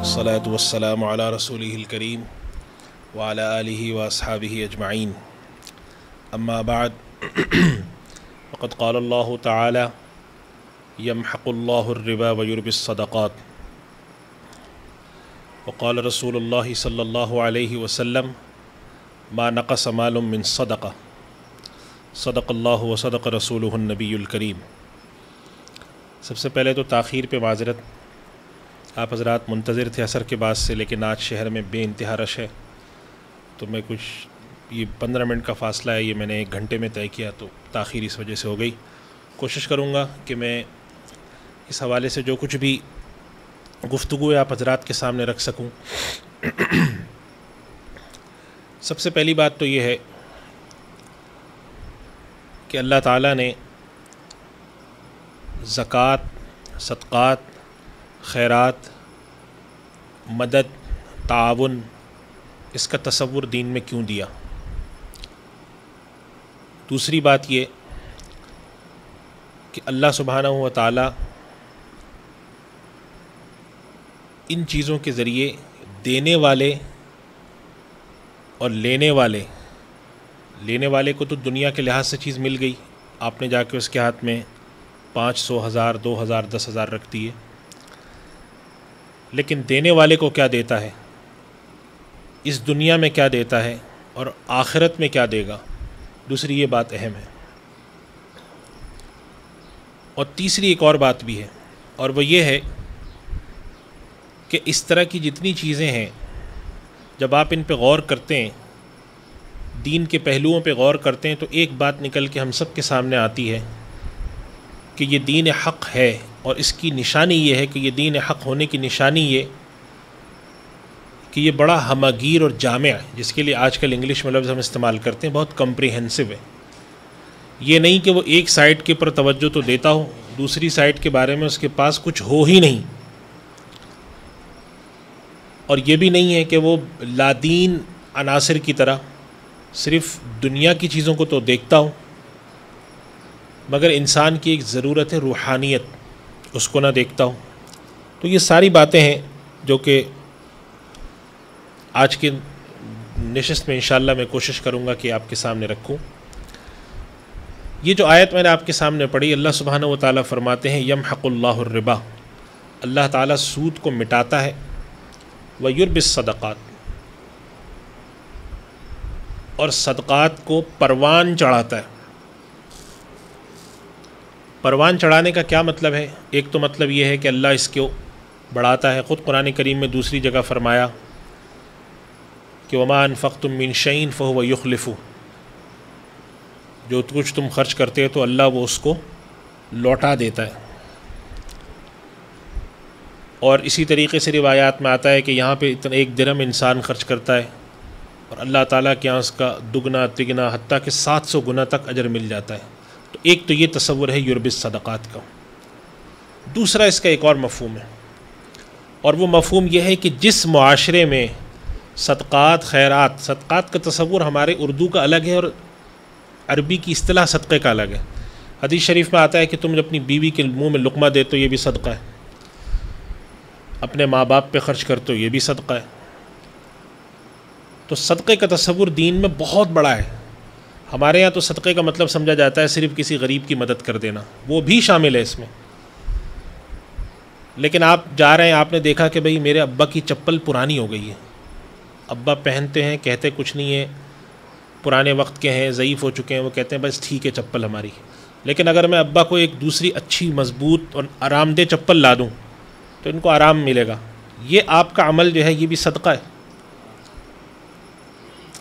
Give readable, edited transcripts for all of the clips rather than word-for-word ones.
الصلاة والسلام على رسوله الكريم وعلى آله وأصحابه أجمعين أما بعد وقد قال الله تعالى يمحق الله الربا ويربي الصدقات وقال رسول الله صلى الله عليه وسلم ما نقص مال من صدقة صدق الله وصدق رسوله النبي الكريم۔ سب سے پہلے تو تاخیر پہ معذرت، آپ حضرات منتظر تھے عصر کے بعد سے، لیکن آج شہر میں بے انتہا رش ہے تو میں یہ 15 منٹ کا فاصلہ ہے، یہ میں نے 1 گھنٹے میں طے کیا، تو تاخیر اس وجہ سے ہو گئی۔ کوشش کروں گا کہ میں اس حوالے سے جو کچھ بھی گفتگو ہے آپ حضرات کے سامنے رکھ سکوں۔ سب سے پہلی بات تو یہ ہے کہ اللہ تعالیٰ نے زکوٰۃ، صدقات، خیرات، مدد، تعاون، اس کا تصور دین میں کیوں دیا؟ دوسری بات یہ کہ اللہ سبحانہ و تعالیٰ ان چیزوں کے ذریعے دینے والے اور لینے والے کو تو دنیا کے لحاظ سے چیز مل گئی، آپ نے جا کے اس کے ہاتھ میں 500، 1000، 2000، 10,000 رکھ دیے، لیکن دینے والے کو کیا دیتا ہے، اس دنیا میں کیا دیتا ہے اور آخرت میں کیا دے گا، دوسری یہ بات اہم ہے۔ اور تیسری ایک اور بات بھی ہے، اور وہ یہ ہے کہ اس طرح کی جتنی چیزیں ہیں جب آپ ان پہ غور کرتے ہیں، دین کے پہلوؤں پہ غور کرتے ہیں، تو ایک بات نکل کے ہم سب کے سامنے آتی ہے کہ یہ دین حق ہے، اور اس کی نشانی یہ ہے کہ یہ دین حق ہونے کی نشانی یہ کہ یہ بڑا ہمگیر اور جامع ہے، جس کے لیے آج کل انگلش میں لفظ ہم استعمال کرتے ہیں، بہت کمپریہنسو ہے۔ یہ نہیں کہ وہ ایک سائٹ کے پر توجہ تو دیتا ہو، دوسری سائٹ کے بارے میں اس کے پاس کچھ ہو ہی نہیں، اور یہ بھی نہیں ہے کہ وہ لادین عناصر کی طرح صرف دنیا کی چیزوں کو تو دیکھتا ہوں، مگر انسان کی ایک ضرورت ہے روحانیت، اس کو نہ دیکھتا ہوں۔ تو یہ ساری باتیں ہیں جو کہ آج کی نشست میں انشاءاللہ میں کوشش کروں گا کہ آپ کے سامنے رکھوں۔ یہ جو آیت میں نے آپ کے سامنے پڑھی، اللہ سبحانہ و تعالیٰ فرماتے ہیں یمحق اللہ الربا، اللہ تعالیٰ سود کو مٹاتا ہے، ویربی الصدقات، اور صدقات کو پروان چڑھاتا ہے۔ پروان چڑھانے کا کیا مطلب ہے؟ ایک تو مطلب یہ ہے کہ اللہ اس کو بڑھاتا ہے، خود قرآن کریم میں دوسری جگہ فرمایا کہ وما انفقتم من شیء فہو یخلفہ، جو کچھ تم خرچ کرتے ہو تو اللہ وہ اس کو لوٹا دیتا ہے۔ اور اسی طریقے سے روایات میں آتا ہے کہ یہاں پہ اتنا 1 درہم انسان خرچ کرتا ہے اور اللہ تعالیٰ کے یہاں اس کا دگنا تگنا حتیٰ کہ 700 گنا تک اجر مل جاتا ہے۔ تو ایک تو یہ تصور ہے یربی الصدقات کا۔ دوسرا اس کا ایک اور مفہوم ہے، اور وہ مفہوم یہ ہے کہ جس معاشرے میں صدقات، خیرات، صدقات کا تصور ہمارے اردو کا الگ ہے اور عربی کی اصطلاح صدقے کا الگ ہے۔ حدیث شریف میں آتا ہے کہ تم اپنی بیوی کے منہ میں لقمہ دے تو یہ بھی صدقہ ہے، اپنے ماں باپ پہ خرچ کر تو یہ بھی صدقہ ہے۔ تو صدقے کا تصور دین میں بہت بڑا ہے۔ ہمارے یہاں تو صدقے کا مطلب سمجھا جاتا ہے صرف کسی غریب کی مدد کر دینا، وہ بھی شامل ہے اس میں۔ لیکن آپ جا رہے ہیں، آپ نے دیکھا کہ بھئی میرے ابا کی چپل پرانی ہو گئی ہے، ابا پہنتے ہیں، کہتے کچھ نہیں ہے، پرانے وقت کے ہیں، ضعیف ہو چکے ہیں، وہ کہتے ہیں بس ٹھیک ہے چپل ہماری۔ لیکن اگر میں ابا کو ایک دوسری اچھی مضبوط اور آرام دہ چپل لا دوں تو ان کو آرام ملے گا۔ یہ آپ کا عمل جو ہے یہ بھی صدقہ ہے۔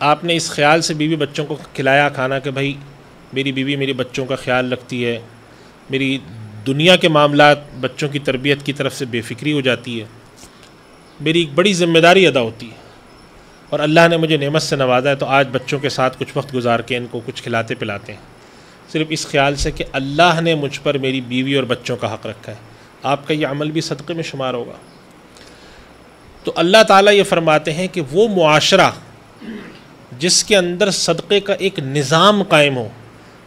آپ نے اس خیال سے بیوی بچوں کو کھلایا کھانا کہ بھائی میری بیوی میری بچوں کا خیال رکھتی ہے، میری دنیا کے معاملات بچوں کی تربیت کی طرف سے بے فکری ہو جاتی ہے، میری ایک بڑی ذمہ داری ادا ہوتی ہے، اور اللہ نے مجھے نعمت سے نوازا ہے تو آج بچوں کے ساتھ کچھ وقت گزار کے ان کو کچھ کھلاتے پلاتے ہیں، صرف اس خیال سے کہ اللہ نے مجھ پر میری بیوی اور بچوں کا حق رکھا ہے۔ آپ کا یہ عمل بھی صدقے میں شمار ہوگا۔ تو اللہ تعالیٰ یہ فرماتے ہیں کہ وہ معاشرہ جس کے اندر صدقے کا ایک نظام قائم ہو،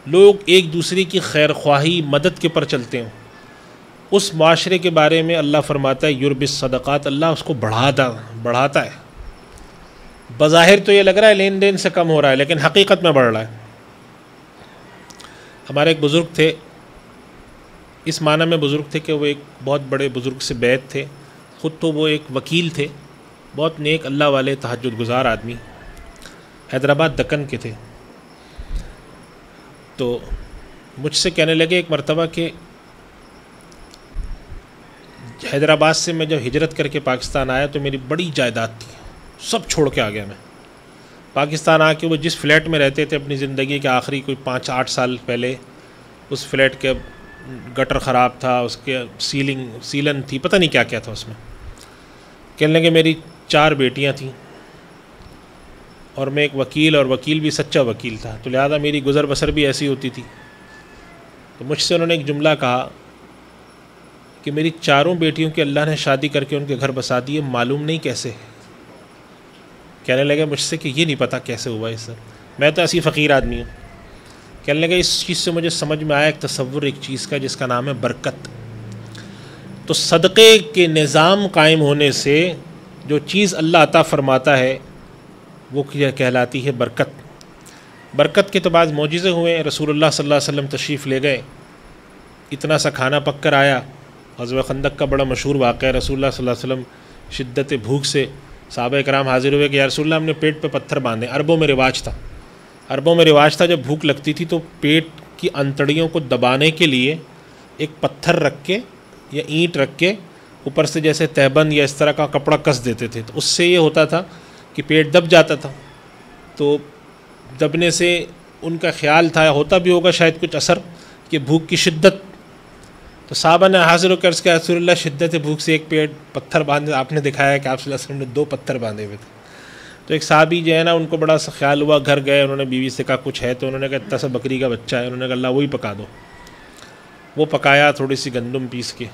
لوگ ایک دوسرے کی خیر خواہی، مدد کے پر چلتے ہوں، اس معاشرے کے بارے میں اللہ فرماتا ہے یربی الصدقات، اللہ اس کو بڑھاتا ہے. بظاہر تو یہ لگ رہا ہے لین دین سے کم ہو رہا ہے، لیکن حقیقت میں بڑھ رہا ہے. ہمارے ایک بزرگ تھے، اس معنی میں بزرگ تھے کہ وہ ایک بہت بڑے بزرگ سے بیعت تھے. خود تو وہ ایک وکیل تھے، بہت نیک اللہ والے تہجد گزار آدمی، حیدرآباد دکن کے تھے. تو مجھ سے کہنے لگے ایک مرتبہ کہ حیدرآباد سے میں جب ہجرت کر کے پاکستان آیا تو میری بڑی جائیداد تھی، سب چھوڑ کے آ گیا میں. پاکستان آ کے وہ جس فلیٹ میں رہتے تھے اپنی زندگی کے آخری کوئی 5-8 سال پہلے، اس فلیٹ کے گٹر خراب تھا، اس کے سیلن تھی، پتہ نہیں کیا کیا تھا اس میں. کہنے لگے میری 4 بیٹیاں تھیں اور میں ایک وکیل، اور وکیل بھی سچا وکیل تھا، تو لہذا میری گزر بسر بھی ایسی ہوتی تھی. تو مجھ سے انہوں نے ایک جملہ کہا کہ میری 4 بیٹیوں کے اللہ نے شادی کر کے ان کے گھر بسا دیے، معلوم نہیں کیسے. کہنے لگے مجھ سے کہ یہ نہیں پتہ کیسے ہوا یہ سب، میں تو ایسی فقیر آدمی ہوں. کہنے لگے اس چیز سے مجھے سمجھ میں آیا ایک تصور ایک چیز کا جس کا نام ہے برکت. تو صدقے کے نظام قائم ہونے سے جو چیز اللہ عطا فرماتا ہے وہ کہلاتی ہے برکت. برکت کے تو بعض معجزے ہوئے. رسول اللہ صلی اللہ علیہ وسلم تشریف لے گئے، اتنا سا کھانا پک کر آیا. غزوہ خندق کا بڑا مشہور واقعہ ہے. رسول اللہ صلی اللہ علیہ وسلم شدت بھوک سے، صحابہ کرام حاضر ہوئے کہ یا رسول اللہ ہم نے پیٹ پہ پتھر باندھے. عربوں میں رواج تھا جب بھوک لگتی تھی تو پیٹ کی انتڑیوں کو دبانے کے لیے ایک پتھر رکھ کے یا اینٹ رکھ کے اوپر سے جیسے تہبند یا اس طرح کا کپڑا کس دیتے تھے، تو اس سے یہ ہوتا تھا کہ پیٹ دب جاتا تھا. تو دبنے سے ان کا خیال تھا، ہوتا بھی ہوگا شاید کچھ اثر، کہ بھوک کی شدت. تو صحابہ نے حاضر ہو کر اس کے رسول اللہ شدت بھوک سے ایک پیٹ پتھر باندھے. آپ نے دکھایا کہ آپ صلی اللہ علیہ وسلم نے 2 پتھر باندھے ہوئے تھے. تو ایک صحابی جو ہے نا ان کو بڑا سا خیال ہوا، گھر گئے، انہوں نے بیوی سے کہا کچھ ہے، تو انہوں نے کہا اتنا سا بکری کا بچہ ہے. انہوں نے کہا اللہ وہی پکا دو. وہ پکایا، تھوڑی سی گندم پیس کے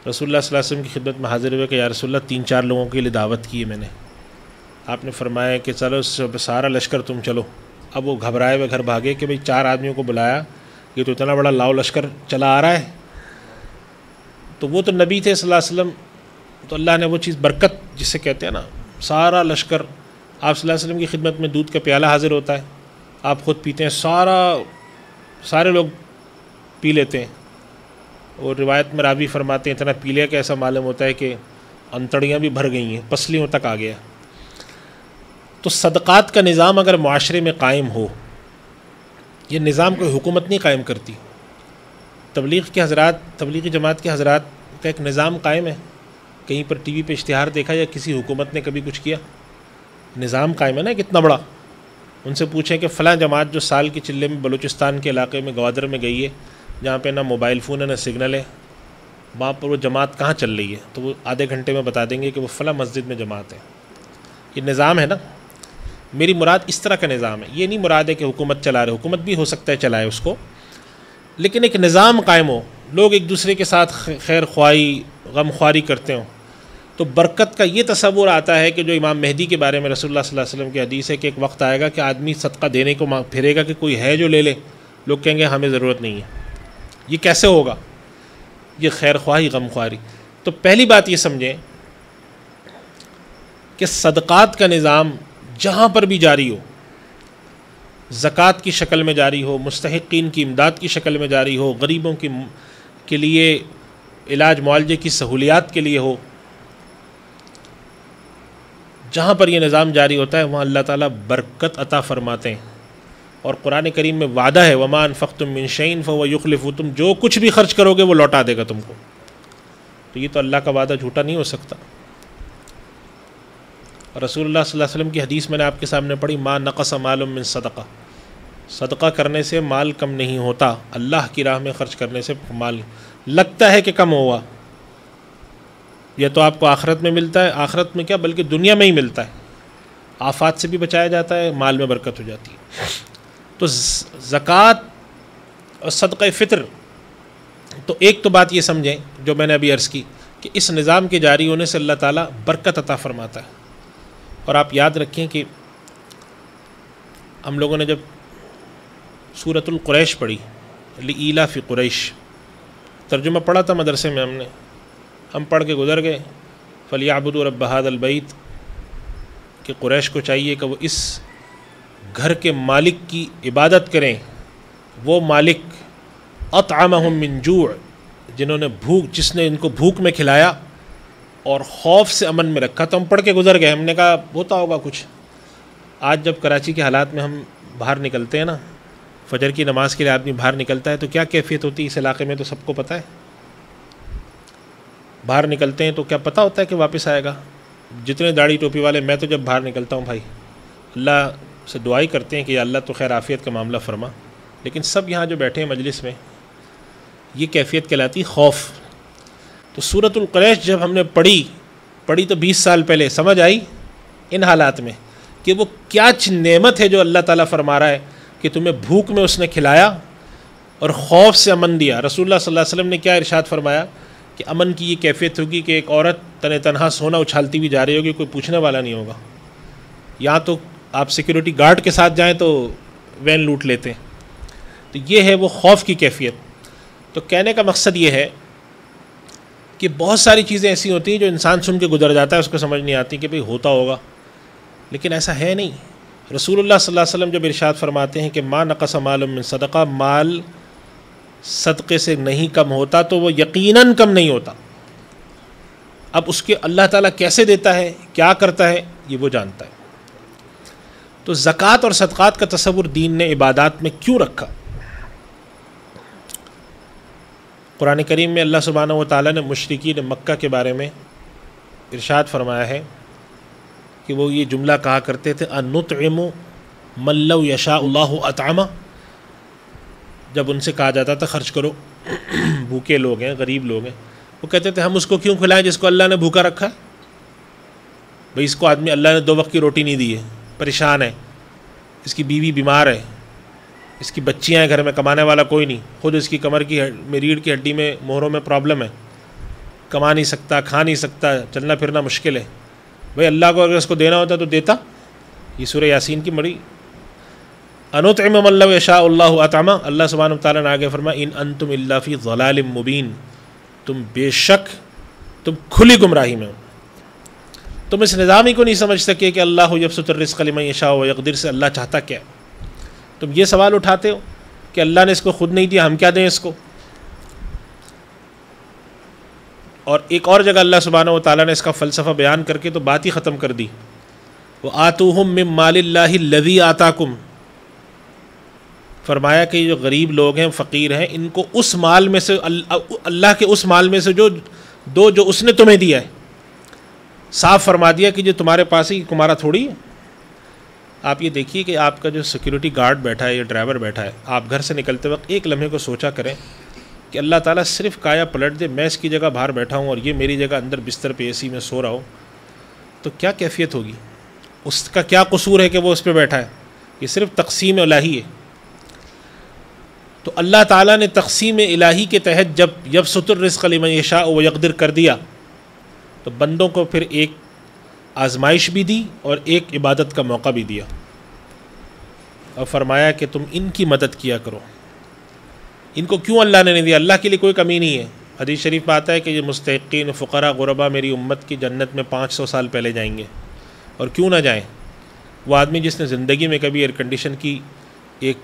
رسول اللہ صلی اللہ علیہ وسلم کی خدمت میں حاضر ہوئے کہ یا رسول اللہ 3-4 لوگوں کے لیے دعوت کی ہے میں نے. آپ نے فرمایا کہ چلو سارا لشکر تم چلو. اب وہ گھبرائے ہوئے گھر بھاگے کہ بھئی 4 آدمیوں کو بلایا، یہ تو اتنا بڑا لاؤ لشکر چلا آ رہا ہے. تو وہ تو نبی تھے صلی اللہ علیہ وسلم، تو اللہ نے وہ چیز برکت جسے کہتے ہیں نا، سارا لشکر آپ صلی اللہ علیہ وسلم کی خدمت میں دودھ کا پیالہ حاضر ہوتا ہے، آپ خود پیتے ہیں، سارے لوگ پی لیتے ہیں. اور روایت میں راوی فرماتے ہیں اتنا پی لیا کہ ایسا معلوم ہوتا ہے کہ انتڑیاں بھی بھر گئی ہیں، پسلیوں تک آ گیا. تو صدقات کا نظام اگر معاشرے میں قائم ہو، یہ نظام کوئی حکومت نہیں قائم کرتی. تبلیغی جماعت کے حضرات کا ایک نظام قائم ہے. کہیں پر ٹی وی پہ اشتہار دیکھا یا کسی حکومت نے کبھی کچھ کیا؟ نظام قائم ہے نا کتنا بڑا. ان سے پوچھیں کہ فلاں جماعت جو سال کی چلے میں بلوچستان کے علاقے میں گوادر میں گئی ہے، جہاں پہ نہ موبائل فون ہے نہ سگنل ہے، وہاں پر وہ جماعت کہاں چل رہی ہے، تو وہ آدھے گھنٹے میں بتا دیں گے کہ وہ فلاں مسجد میں جماعت ہے. یہ نظام ہے نا. میری مراد اس طرح کا نظام ہے. یہ نہیں مراد ہے کہ حکومت چلا رہے، حکومت بھی ہو سکتا ہے چلائے اس کو، لیکن ایک نظام قائم ہو، لوگ ایک دوسرے کے ساتھ خیر خواہی غم خواری کرتے ہوں. تو برکت کا یہ تصور آتا ہے کہ جو امام مہدی کے بارے میں رسول اللہ صلی اللہ علیہ وسلم کی حدیث ہے کہ ایک وقت آئے گا کہ آدمی صدقہ دینے کو پھرے گا کہ کوئی ہے جو لے لے، لوگ کہیں گے ہمیں ضرورت نہیں ہے. یہ کیسے ہوگا؟ یہ خیر خواہی غم خواری. تو پہلی بات یہ سمجھیں کہ صدقات کا نظام جہاں پر بھی جاری ہو، زکوٰۃ کی شکل میں جاری ہو، مستحقین کی امداد کی شکل میں جاری ہو، غریبوں کے لیے علاج معالجے کی سہولیات کے لیے ہو، جہاں پر یہ نظام جاری ہوتا ہے وہاں اللہ تعالیٰ برکت عطا فرماتے ہیں. اور قرآن کریم میں وعدہ ہے وَمَا أَنفَقْتُم مِّن شَيْءٍ فَهُوَ يُخْلِفُهُ، تم جو کچھ بھی خرچ کرو گے وہ لوٹا دے گا تم کو. تو یہ تو اللہ کا وعدہ جھوٹا نہیں ہو سکتا. اور رسول اللہ صلی اللہ علیہ وسلم کی حدیث میں نے آپ کے سامنے پڑھی مَا نَقَصَ مَالٌ مِّن صَدَقَةٍ، صدقہ کرنے سے مال کم نہیں ہوتا. اللہ کی راہ میں خرچ کرنے سے مال لگتا ہے کہ کم ہوا، یہ تو آپ کو آخرت میں ملتا ہے، آخرت میں کیا بلکہ دنیا میں ہی ملتا ہے. آفات سے بھی بچایا جاتا ہے، مال میں برکت ہو جاتی ہے. تو زکوٰۃ اور صدقہ فطر، تو ایک تو بات یہ سمجھیں جو میں نے ابھی عرض کی کہ اس نظام کے جاری ہونے سے اللہ تعالیٰ برکت عطا فرماتا ہے. اور آپ یاد رکھیں کہ ہم لوگوں نے جب سورۃ القریش پڑھی، لإیلاف قریش، ترجمہ پڑھا تھا مدرسے میں ہم پڑھ کے گزر گئے، فَلْيَعْبُدُوا رَبَّ هَذَا الْبَيْتِ، کہ قریش کو چاہیے کہ وہ اس گھر کے مالک کی عبادت کریں، وہ مالک اطعمہم من جوع، جس نے ان کو بھوک میں کھلایا اور خوف سے امن میں رکھا۔ تو ہم پڑھ کے گزر گئے، ہم نے کہا ہوتا ہوگا کچھ۔ آج جب کراچی کے حالات میں ہم باہر نکلتے ہیں نا، فجر کی نماز کے لیے آدمی باہر نکلتا ہے تو کیا کیفیت ہوتی ہے اس علاقے میں تو سب کو پتہ ہے۔ باہر نکلتے ہیں تو کیا پتہ ہوتا ہے کہ واپس آئے گا؟ جتنے داڑھی ٹوپی والے، میں تو جب باہر نکلتا ہوں بھائی اللہ سے دعائی کرتے ہیں کہ یا اللہ تو خیر عافیت کا معاملہ فرما، لیکن سب یہاں جو بیٹھے ہیں مجلس میں، یہ کیفیت کہلاتی خوف۔ تو سورۃ القریش جب ہم نے پڑھی تو 20 سال پہلے سمجھ آئی ان حالات میں کہ وہ کیا نعمت ہے جو اللہ تعالیٰ فرما رہا ہے کہ تمہیں بھوک میں اس نے کھلایا اور خوف سے امن دیا۔ رسول اللہ صلی اللہ علیہ وسلم نے کیا ارشاد فرمایا کہ امن کی یہ کیفیت ہوگی کہ ایک عورت تنہا سونا اچھالتی بھی جا رہی ہوگی، کوئی پوچھنے والا نہیں ہوگا۔ یہاں تو آپ سیکیورٹی گارڈ کے ساتھ جائیں تو وین لوٹ لیتے ہیں۔ تو یہ ہے وہ خوف کی کیفیت۔ تو کہنے کا مقصد یہ ہے کہ بہت ساری چیزیں ایسی ہوتی ہیں جو انسان سن کے گزر جاتا ہے، اس کو سمجھ نہیں آتی کہ بھئی ہوتا ہوگا، لیکن ایسا ہے نہیں۔ رسول اللہ صلی اللہ علیہ وسلم جب ارشاد فرماتے ہیں کہ ما نقص مال من صدقہ، مال صدقے سے نہیں کم ہوتا تو وہ یقیناً کم نہیں ہوتا۔ اب اس کے اللہ تعالیٰ کیسے دیتا ہے، کیا کرتا ہے، یہ وہ جانتا ہے۔ تو زکوٰۃ اور صدقات کا تصور دین نے عبادات میں کیوں رکھا؟ قرآن کریم میں اللہ سبحانہ و تعالیٰ نے مشرکین مکہ کے بارے میں ارشاد فرمایا ہے کہ وہ یہ جملہ کہا کرتے تھے اَنُطْعِمُ مَن لَّوْ يَشَاءُ اللَّهُ أَطْعَمَهُ، جب ان سے کہا جاتا تھا خرچ کرو، بھوکے لوگ ہیں، غریب لوگ ہیں، وہ کہتے تھے ہم اس کو کیوں کھلائیں جس کو اللہ نے بھوکا رکھا ہے؟ بھئی اس کو آدمی اللہ نے 2 وقت کی روٹی نہیں دی ہے، پریشان ہے، اس کی بیوی بیمار ہے، اس کی بچیاں ہیں گھر میں، کمانے والا کوئی نہیں، خود اس کی کمر کی ریڑھ کی ہڈی میں مہروں میں پرابلم ہے، کما نہیں سکتا، کھا نہیں سکتا، چلنا پھرنا مشکل ہے۔ بھئی اللہ کو اگر اس کو دینا ہوتا تو دیتا۔ یہ سورہ یاسین کی مڑی اَنُطْعِمُ مَن لَّوْ يَشَاءُ اللَّهُ أَطْعَمَهُ، اللہ سبحانہ وتعالیٰ نے آگے فرمایا ان انتم الا فی ضلال مبین، تم بے شک تم کھلی گمراہی میں ہو۔ تم اس نظام ہی کو نہیں سمجھ سکے کہ اللہ یبسط الرزق لمن یشاء ویقدر سے اللہ چاہتا کیا ہے۔ تم یہ سوال اٹھاتے ہو کہ اللہ نے اس کو خود نہیں دیا، ہم کیا دیں اس کو۔ اور ایک اور جگہ اللہ سبحانہ و تعالیٰ نے اس کا فلسفہ بیان کر کے تو بات ہی ختم کر دی، وَآتُوهُم مِّن مَّالِ اللَّهِ الَّذِي آتَاكُمْ، فرمایا کہ جو غریب لوگ ہیں، فقیر ہیں، ان کو اس مال میں سے اللہ کے اس مال میں سے جو اس نے تمہیں دیا ہے، صاف فرما دیا کہ جو تمہارے پاس ہی تمہارا تھوڑی ہے۔ آپ یہ دیکھیے کہ آپ کا جو سیکیورٹی گارڈ بیٹھا ہے یا ڈرائیور بیٹھا ہے، آپ گھر سے نکلتے وقت ایک لمحے کو سوچا کریں کہ اللہ تعالیٰ صرف کایا پلٹ دے، میں اس کی جگہ باہر بیٹھا ہوں اور یہ میری جگہ اندر بستر پہ AC میں سو رہا ہوں، تو کیا کیفیت ہوگی؟ اس کا کیا قصور ہے کہ وہ اس پہ بیٹھا ہے؟ یہ صرف تقسیم الہی ہے۔ تو اللہ تعالیٰ نے تقسیم الہی کے تحت جب یبسط الرزق لمن یشاء ویقدر کر دیا تو بندوں کو پھر ایک آزمائش بھی دی اور ایک عبادت کا موقع بھی دیا، اور فرمایا کہ تم ان کی مدد کیا کرو۔ ان کو کیوں اللہ نے نہیں دیا؟ اللہ کے لیے کوئی کمی نہیں ہے۔ حدیث شریف میں آتا ہے کہ یہ مستحقین فقراء غربا میری امت کی جنت میں 500 سال پہلے جائیں گے، اور کیوں نہ جائیں؟ وہ آدمی جس نے زندگی میں کبھی ایئر کنڈیشن کی ایک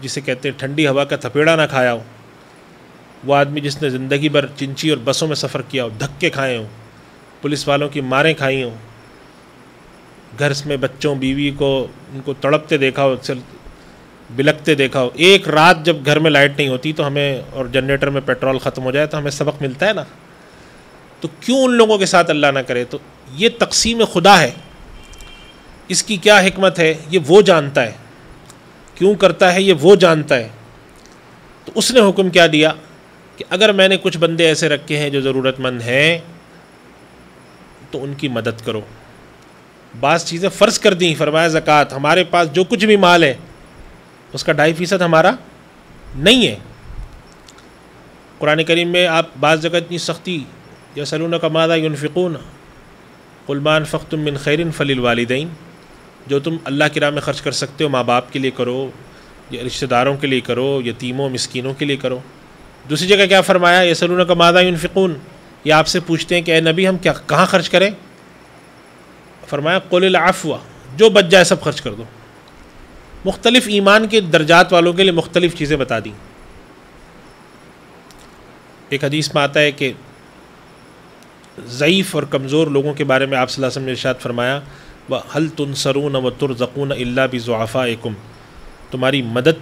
جسے کہتے ہیں ٹھنڈی ہوا کا تھپیڑا نہ کھایا ہو، وہ آدمی جس نے زندگی بھر چنچی اور بسوں میں سفر کیا ہو، دھکے کھائے ہوں، پولیس والوں کی ماریں کھائی ہوں، گھر میں بچوں بیوی کو ان کو تڑپتے دیکھا ہو، بلکتے دیکھا ہو، ایک رات جب گھر میں لائٹ نہیں ہوتی تو ہمیں اور جنریٹر میں پیٹرول ختم ہو جائے تو ہمیں سبق ملتا ہے نا، تو کیوں ان لوگوں کے ساتھ اللہ نہ کرے؟ تو یہ تقسیم خدا ہے، اس کی کیا حکمت ہے یہ وہ جانتا ہے، کیوں کرتا ہے یہ وہ جانتا ہے۔ تو اس نے حکم کیا دیا کہ اگر میں نے کچھ بندے ایسے رکھے ہیں جو ضرورت مند ہیں تو ان کی مدد کرو۔ بعض چیزیں فرض کر دیں، فرمایا زکوٰۃ، ہمارے پاس جو کچھ بھی مال ہے اس کا 2.5% ہمارا نہیں ہے۔ قرآن کریم میں آپ بعض جگہ اتنی سختی، یسألونک ماذا ينفقون قل ما انفقتم من خیر فللوالدین، جو تم اللہ کی راہ میں خرچ کر سکتے ہو ماں باپ کے لیے کرو، یا رشتہ داروں کے لیے کرو، یتیموں مسکینوں کے لیے کرو۔ دوسری جگہ کیا فرمایا؟ یسألونک ماذا ينفقون، یہ آپ سے پوچھتے ہیں کہ اے نبی ہم کہاں خرچ کریں؟ فرمایا قل العفو، جو بچ جائے سب خرچ کر دو۔ مختلف ایمان کے درجات والوں کے لیے مختلف چیزیں بتا دیں۔ ایک حدیث میں آتا ہے کہ ضعیف اور کمزور لوگوں کے بارے میں آپ صلی اللہ علیہ وسلم نے ارشاد فرمایا وَهَلْ تُنْصَرُونَ وَتُرْزَقُونَ إِلَّا بِضُعَفَائِكُمْ، تمہاری مدد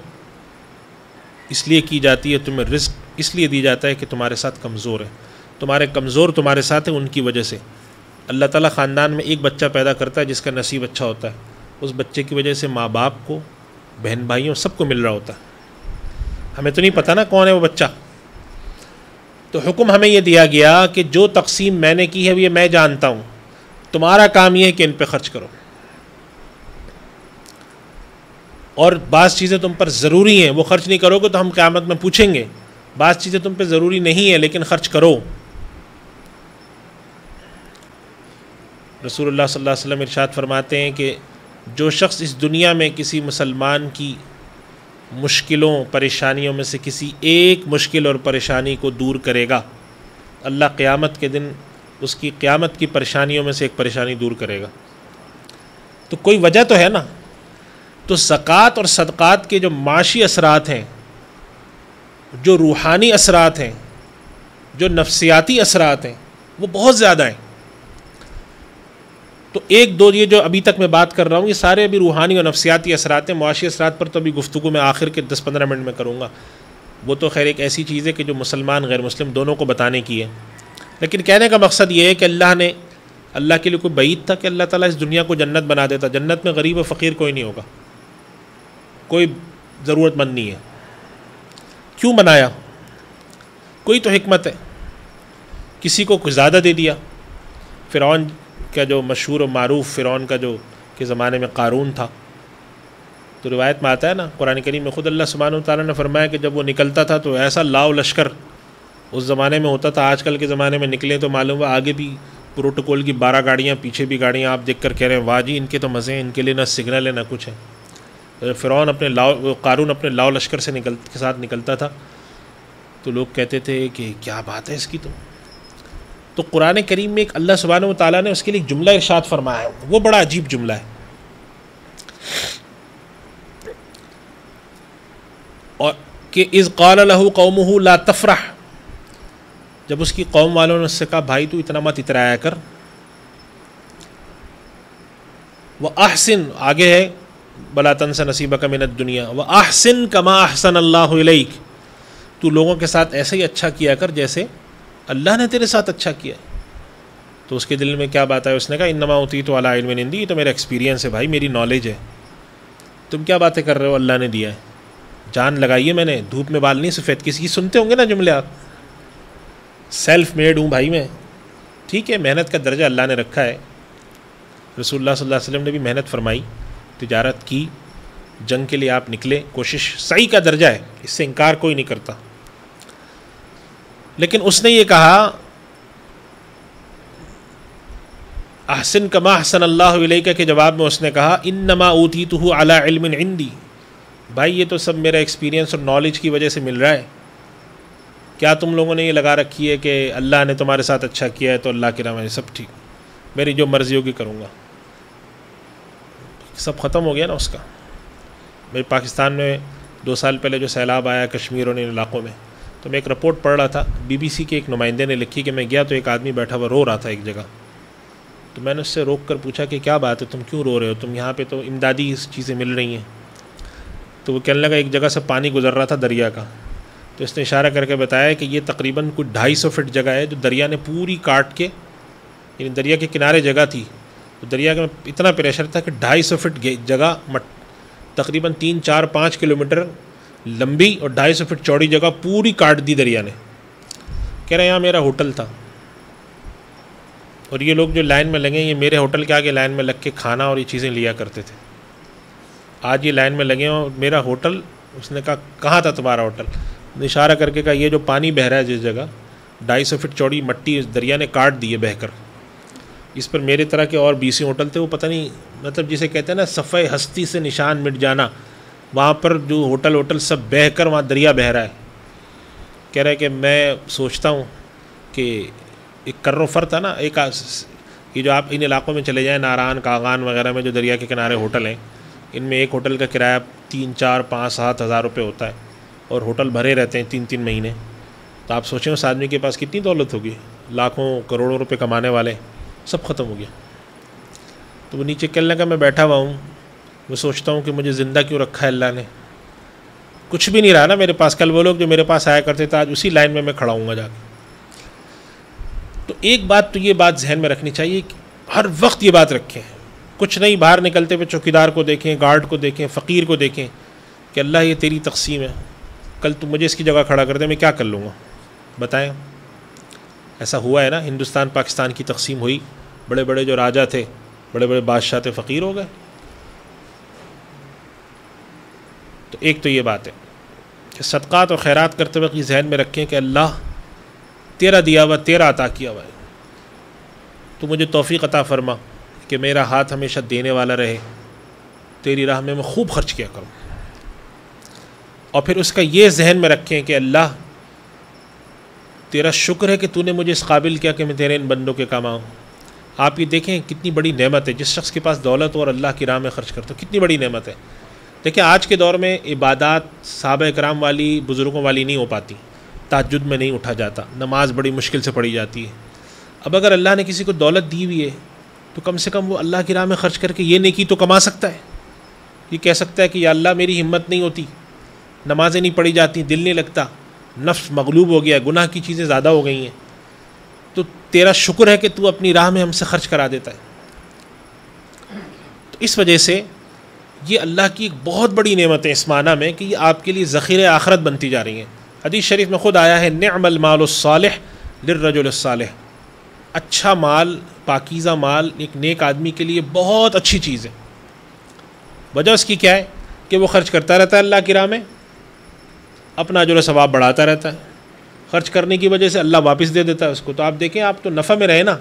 اس لیے کی جاتی ہے، تمہیں رزق اس لیے دی جاتا ہے کہ تمہارے ساتھ کمزور ہیں، تمہارے کمزور تمہارے ساتھ ہیں، ان کی وجہ سے اللہ تعالیٰ خاندان میں ایک بچہ پیدا کرتا ہے جس کا نصیب اچھا ہوتا ہے، اس بچے کی وجہ سے ماں باپ کو، بہن بھائیوں، سب کو مل رہا ہوتا ہے۔ ہمیں تو نہیں پتہ نا کون ہے وہ بچہ، تو حکم ہمیں یہ دیا گیا کہ جو تقسیم میں نے کی ہے یہ میں جانتا ہوں، تمہارا کام یہ ہے کہ ان پہ خرچ کرو، اور بعض چیزیں تم پر ضروری ہیں وہ خرچ نہیں کرو گے تو ہم قیامت میں پوچھیں گے، بعض چیزیں تم پہ ضروری نہیں ہیں لیکن خرچ کرو۔ رسول اللہ صلی اللہ علیہ وسلم ارشاد فرماتے ہیں کہ جو شخص اس دنیا میں کسی مسلمان کی مشکلوں پریشانیوں میں سے کسی ایک مشکل اور پریشانی کو دور کرے گا، اللہ قیامت کے دن اس کی قیامت کی پریشانیوں میں سے ایک پریشانی دور کرے گا۔ تو کوئی وجہ تو ہے نا۔ تو زکوٰۃ اور صدقات کے جو معاشی اثرات ہیں، جو روحانی اثرات ہیں، جو نفسیاتی اثرات ہیں، وہ بہت زیادہ ہیں۔ تو ایک دو یہ جو ابھی تک میں بات کر رہا ہوں یہ سارے ابھی روحانی اور نفسیاتی اثرات ہیں، معاشی اثرات پر تو ابھی گفتگو میں آخر کے 10-15 منٹ میں کروں گا، وہ تو خیر ایک ایسی چیز ہے کہ جو مسلمان غیر مسلم دونوں کو بتانے کی ہے۔ لیکن کہنے کا مقصد یہ ہے کہ اللہ کے لیے کوئی بعید تھا کہ اللہ تعالیٰ اس دنیا کو جنت بنا دیتا؟ جنت میں غریب و فقیر کوئی نہیں ہوگا، کوئی ضرورت مند نہیں ہے۔ کیوں بنایا؟ کوئی تو حکمت ہے۔ کسی کو کچھ زیادہ دے دیا۔ فرعون کا جو مشہور و معروف فرعون کا جو کے زمانے میں قارون تھا، تو روایت میں آتا ہے نا، قرآن کریم میں خود اللہ سبحانہ وتعالیٰ نے فرمایا کہ جب وہ نکلتا تھا تو ایسا لاؤ لشکر اس زمانے میں ہوتا تھا، آج کل کے زمانے میں نکلیں تو معلوم ہے آگے بھی پروٹوکول کی 12 گاڑیاں، پیچھے بھی گاڑیاں، آپ دیکھ کر کہہ رہے ہیں واہ جی ان کے تو مزے ہیں، ان کے لیے نہ سگنل ہے نہ کچھ ہے۔ فرعون قارون اپنے لاؤ لشکر سے کے ساتھ نکلتا تھا تو لوگ کہتے تھے کہ کیا بات ہے اس کی۔ تو قرآن کریم میں ایک اللہ سبحانہ وتعالیٰ نے اس کے لیے ایک جملہ ارشاد فرمایا ہے، وہ بڑا عجیب جملہ ہے، اور کہ اذ قال له قومه لا تفرح، جب اس کی قوم والوں نے اس سے کہا بھائی تو اتنا مت اترایا کر، وَأَحْسِن، آگے ہے بلا تنس نصیبک من الدنیا، وَأَحْسِن كَمَا أَحْسَنَ اللَّهُ إِلَيْكَ، تو لوگوں کے ساتھ ایسے ہی اچھا کیا کر جیسے اللہ نے تیرے ساتھ اچھا کیا۔ تو اس کے دل میں کیا بات ہے؟ اس نے کہا انما اوتیت علی علم عندی، یہ تو میرا ایکسپیرینس ہے بھائی، میری نالج ہے، تم کیا باتیں کر رہے ہو، اللہ نے دیا ہے، جان لگائی ہے میں نے، دھوپ میں بال نہیں سفید، کسی کی سنتے ہوں گے نا جملے آپ، سیلف میڈ ہوں بھائی میں، ٹھیک ہے، محنت کا درجہ اللہ نے رکھا ہے، رسول اللہ صلی اللہ علیہ وسلم نے بھی محنت فرمائی، تجارت کی، جنگ کے لیے آپ نکلے، کوشش صحیح کا درجہ ہے، اس سے انکار کوئی نہیں کرتا، لیکن اس نے یہ کہا احسن کما احسن اللہ الیک کے جواب میں اس نے کہا انما اوتیتہ علی علم عندی، بھائی یہ تو سب میرا ایکسپیرینس اور نالج کی وجہ سے مل رہا ہے، کیا تم لوگوں نے یہ لگا رکھی ہے کہ اللہ نے تمہارے ساتھ اچھا کیا ہے تو اللہ کے نام ہے سب ٹھیک، میری جو مرضی ہوگی کروں گا، سب ختم ہو گیا نا اس کا۔ میرے پاکستان میں 2 سال پہلے جو سیلاب آیا کشمیر اور ان علاقوں میں، تو میں ایک رپورٹ پڑھ رہا تھا، BBC کے ایک نمائندے نے لکھی کہ میں گیا تو ایک آدمی بیٹھا ہوا رو رہا تھا ایک جگہ، تو میں نے اس سے روک کر پوچھا کہ کیا بات ہے، تم کیوں رو رہے ہو، تم یہاں پہ تو امدادی چیزیں مل رہی ہیں، تو وہ کہنے لگا ایک جگہ سے پانی گزر رہا تھا دریا کا، تو اس نے اشارہ کر کے بتایا کہ یہ تقریباً کوئی 250 فٹ جگہ ہے جو دریا نے پوری کاٹ کے، یعنی دریا کے کنارے جگہ تھی، تو دریا کا اتنا پریشر تھا کہ 250 فٹ جگہ تقریباً 3-4-5 کلومیٹر لمبی اور 250 فٹ چوڑی جگہ پوری کاٹ دی دریا نے۔ کہہ رہے یہاں میرا ہوٹل تھا، اور یہ لوگ جو لائن میں لگے ہیں یہ میرے ہوٹل کے آگے لائن میں لگ کے کھانا اور یہ چیزیں لیا کرتے تھے، آج یہ لائن میں لگے ہیں اور میرا ہوٹل، اس نے کہا کہاں تھا تمہارا ہوٹل، اشارہ کر کے کہا یہ جو پانی بہہ رہا ہے جس جگہ 250 فٹ چوڑی مٹی دریا نے کاٹ دی ہے بہہ کر، اس پر میرے طرح کے اور 20 ہوٹل تھے، وہ پتہ نہیں مطلب جسے کہتے ہیں نا صفحہ ہستی سے نشان مٹ جانا، وہاں پر جو ہوٹل سب بہہ کر وہاں دریا بہہ رہا ہے۔ کہہ رہا ہے کہ میں سوچتا ہوں کہ ایک کر و فر تھا نا، ایک یہ جو آپ ان علاقوں میں چلے جائیں، ناران کاغان وغیرہ میں جو دریا کے کنارے ہوٹل ہیں، ان میں ایک ہوٹل کا کرایہ 3، 4، 5، 7 ہزار روپے ہوتا ہے، اور ہوٹل بھرے رہتے ہیں 3 مہینے. تو آپ سوچیں اس آدمی کے پاس کتنی دولت ہوگی، لاکھوں کروڑوں روپے کمانے والے، سب ختم ہو گیا. تو وہ نیچے کہنے لگا میں بیٹھا ہوا ہوں، میں سوچتا ہوں کہ مجھے زندہ کیوں رکھا ہے اللہ نے، کچھ بھی نہیں رہا نا میرے پاس. کل وہ لوگ جو میرے پاس آیا کرتے تھے آج اسی لائن میں کھڑا ہوں گا جا کے. تو ایک بات تو یہ بات ذہن میں رکھنی چاہیے کہ ہر وقت یہ بات رکھیں، کچھ نہیں باہر نکلتے ہوئے چوکیدار کو دیکھیں، گارڈ کو دیکھیں، فقیر کو دیکھیں کہ اللہ یہ تیری تقسیم ہے، کل تو مجھے اس کی جگہ کھڑا کر دے، میں کیا کر لوں گا بتائیں. ایسا ہوا ہے نا، ہندوستان پاکستان کی تقسیم ہوئی، بڑے بڑے جو راجا تھے، بڑے بڑے بادشاہ تھے، فقیر ہو گئے. تو ایک تو یہ بات ہے کہ صدقات و خیرات کرتے وقت یہ ذہن میں رکھیں کہ اللہ تیرا دیا ہوا، تیرا عطا کیا ہوا ہے، تو مجھے توفیق عطا فرما کہ میرا ہاتھ ہمیشہ دینے والا رہے، تیری راہ میں خوب خرچ کیا کروں. اور پھر اس کا یہ ذہن میں رکھیں کہ اللہ تیرا شکر ہے کہ تو نے مجھے اس قابل کیا کہ میں تیرے ان بندوں کے کام آؤں. آپ یہ دیکھیں کتنی بڑی نعمت ہے جس شخص کے پاس دولت ہو اور اللہ کی راہ میں خرچ کرتا ہو، کتنی بڑی نعمت ہے. دیکھیں آج کے دور میں عبادات صحابہ اکرام والی، بزرگوں والی نہیں ہو پاتی، تہجد میں نہیں اٹھا جاتا، نماز بڑی مشکل سے پڑھی جاتی ہے. اب اگر اللہ نے کسی کو دولت دی ہوئی ہے تو کم سے کم وہ اللہ کی راہ میں خرچ کر کے یہ نیکی تو کما سکتا ہے. یہ کہہ سکتا ہے کہ یا اللہ میری ہمت نہیں ہوتی، نمازیں نہیں پڑھی جاتی، دل نہیں لگتا، نفس مغلوب ہو گیا، گناہ کی چیزیں زیادہ ہو گئی ہیں، تو تیرا شکر ہے کہ تو اپنی راہ میں ہم سے خرچ کرا دیتا ہے. تو اس وجہ سے یہ اللہ کی ایک بہت بڑی نعمت ہے اس معنی میں کہ یہ آپ کے لیے ذخیرہ آخرت بنتی جا رہی ہیں. حدیث شریف میں خود آیا ہے نعم المال الصالح للرجل الصالح، اچھا مال، پاکیزہ مال ایک نیک آدمی کے لیے بہت اچھی چیز ہے. وجہ اس کی کیا ہے کہ وہ خرچ کرتا رہتا ہے اللہ کی راہ میں، اپنا اجر و ثواب بڑھاتا رہتا ہے، خرچ کرنے کی وجہ سے اللہ واپس دے دیتا ہے اس کو. تو آپ دیکھیں آپ تو نفع میں رہے نا،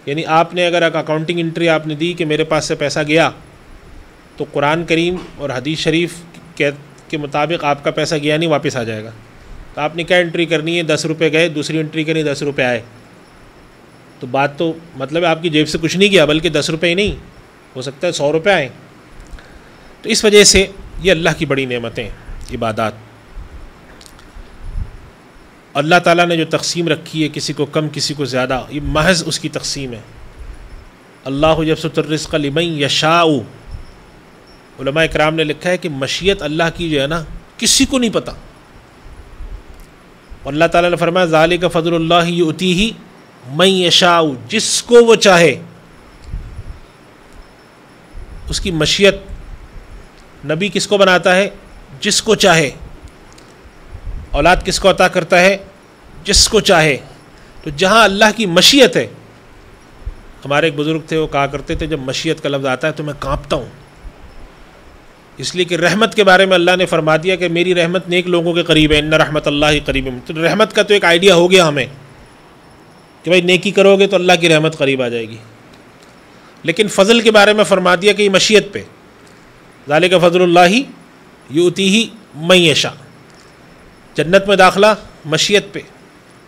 یعنی آپ نے اگر ایک اکاؤنٹنگ انٹری آپ نے دی کہ میرے پاس سے پیسہ گیا، تو قرآن کریم اور حدیث شریف کے مطابق آپ کا پیسہ گیا نہیں، واپس آ جائے گا. تو آپ نے کیا انٹری کرنی ہے، 10 روپے گئے، دوسری انٹری کرنی 10 روپے آئے. تو بات تو مطلب آپ کی جیب سے کچھ نہیں گیا، بلکہ 10 روپے ہی نہیں، ہو سکتا ہے 100 روپے آئیں. تو اس وجہ سے یہ اللہ کی بڑی نعمتیں عبادات. اللہ تعالیٰ نے جو تقسیم رکھی ہے، کسی کو کم کسی کو زیادہ، یہ محض اس کی تقسیم ہے. اللہ یبسط الرزق لمن یشاء، علماء اکرام نے لکھا ہے کہ مشیت اللہ کی جو ہے نا کسی کو نہیں پتہ. اللہ تعالیٰ نے فرمایا ذالک فضل اللہ یؤتیہ من یشاء، جس کو وہ چاہے. اس کی مشیت، نبی کس کو بناتا ہے؟ جس کو چاہے. اولاد کس کو عطا کرتا ہے؟ جس کو چاہے. تو جہاں اللہ کی مشیت ہے، ہمارے ایک بزرگ تھے وہ کہا کرتے تھے جب مشیت کا لفظ آتا ہے تو میں کانپتا ہوں، اس لیے کہ رحمت کے بارے میں اللہ نے فرما دیا کہ میری رحمت نیک لوگوں کے قریب ہے، ان رحمت اللہ قریب. تو رحمت کا تو ایک آئیڈیا ہو گیا ہمیں کہ بھائی نیکی کرو گے تو اللہ کی رحمت قریب آ جائے گی. لیکن فضل کے بارے میں فرما دیا کہ یہ مشیت پہ، ذالک فضل اللہ یؤتیہ من یشاء. جنت میں داخلہ مشیت پہ،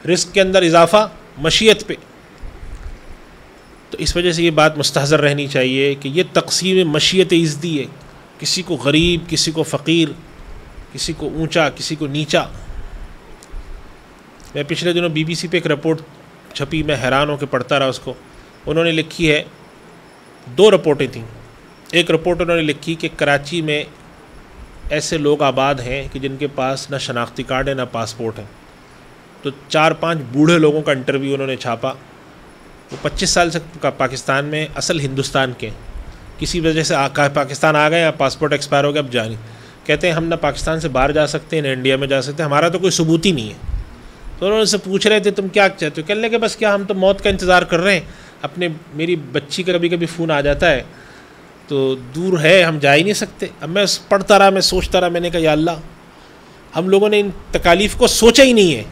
رزق کے اندر اضافہ مشیت پہ. تو اس وجہ سے یہ بات مستحضر رہنی چاہیے کہ یہ تقسیم مشیت عزدی ہے، کسی کو غریب، کسی کو فقیر، کسی کو اونچا، کسی کو نیچا. میں پچھلے دنوں BBC پہ ایک رپورٹ چھپی، میں حیران ہو کے پڑھتا رہا اس کو. انہوں نے لکھی ہے، 2 رپورٹیں تھیں. ایک رپورٹ انہوں نے لکھی کہ کراچی میں ایسے لوگ آباد ہیں کہ جن کے پاس نہ شناختی کارڈ ہے نہ پاسپورٹ ہے. تو 4-5 بوڑھے لوگوں کا انٹرویو انہوں نے چھاپا. وہ 25 سال سے پاکستان میں، اصل ہندوستان کے، کسی وجہ سے پاکستان آ گئے یا پاسپورٹ ایکسپائر ہو گیا، اب جانی کہتے ہیں ہم نہ پاکستان سے باہر جا سکتے ہیں نہ انڈیا میں جا سکتے ہیں، ہمارا تو کوئی ثبوت ہی نہیں ہے. تو انہوں نے سے پوچھ رہے تھے تم کیا چاہتے ہو؟ کہنے لگے بس کیا ہم تو موت کا انتظار کر رہے ہیں. میری بچی کا کبھی کبھی فون آ جاتا ہے تو دور ہے، ہم جا ہی نہیں سکتے. اب میں پڑھتا رہا، میں سوچتا رہا، میں نے کہا یا اللہ، ہم لوگوں نے ان تکالیف کو سوچا ہی نہیں ہے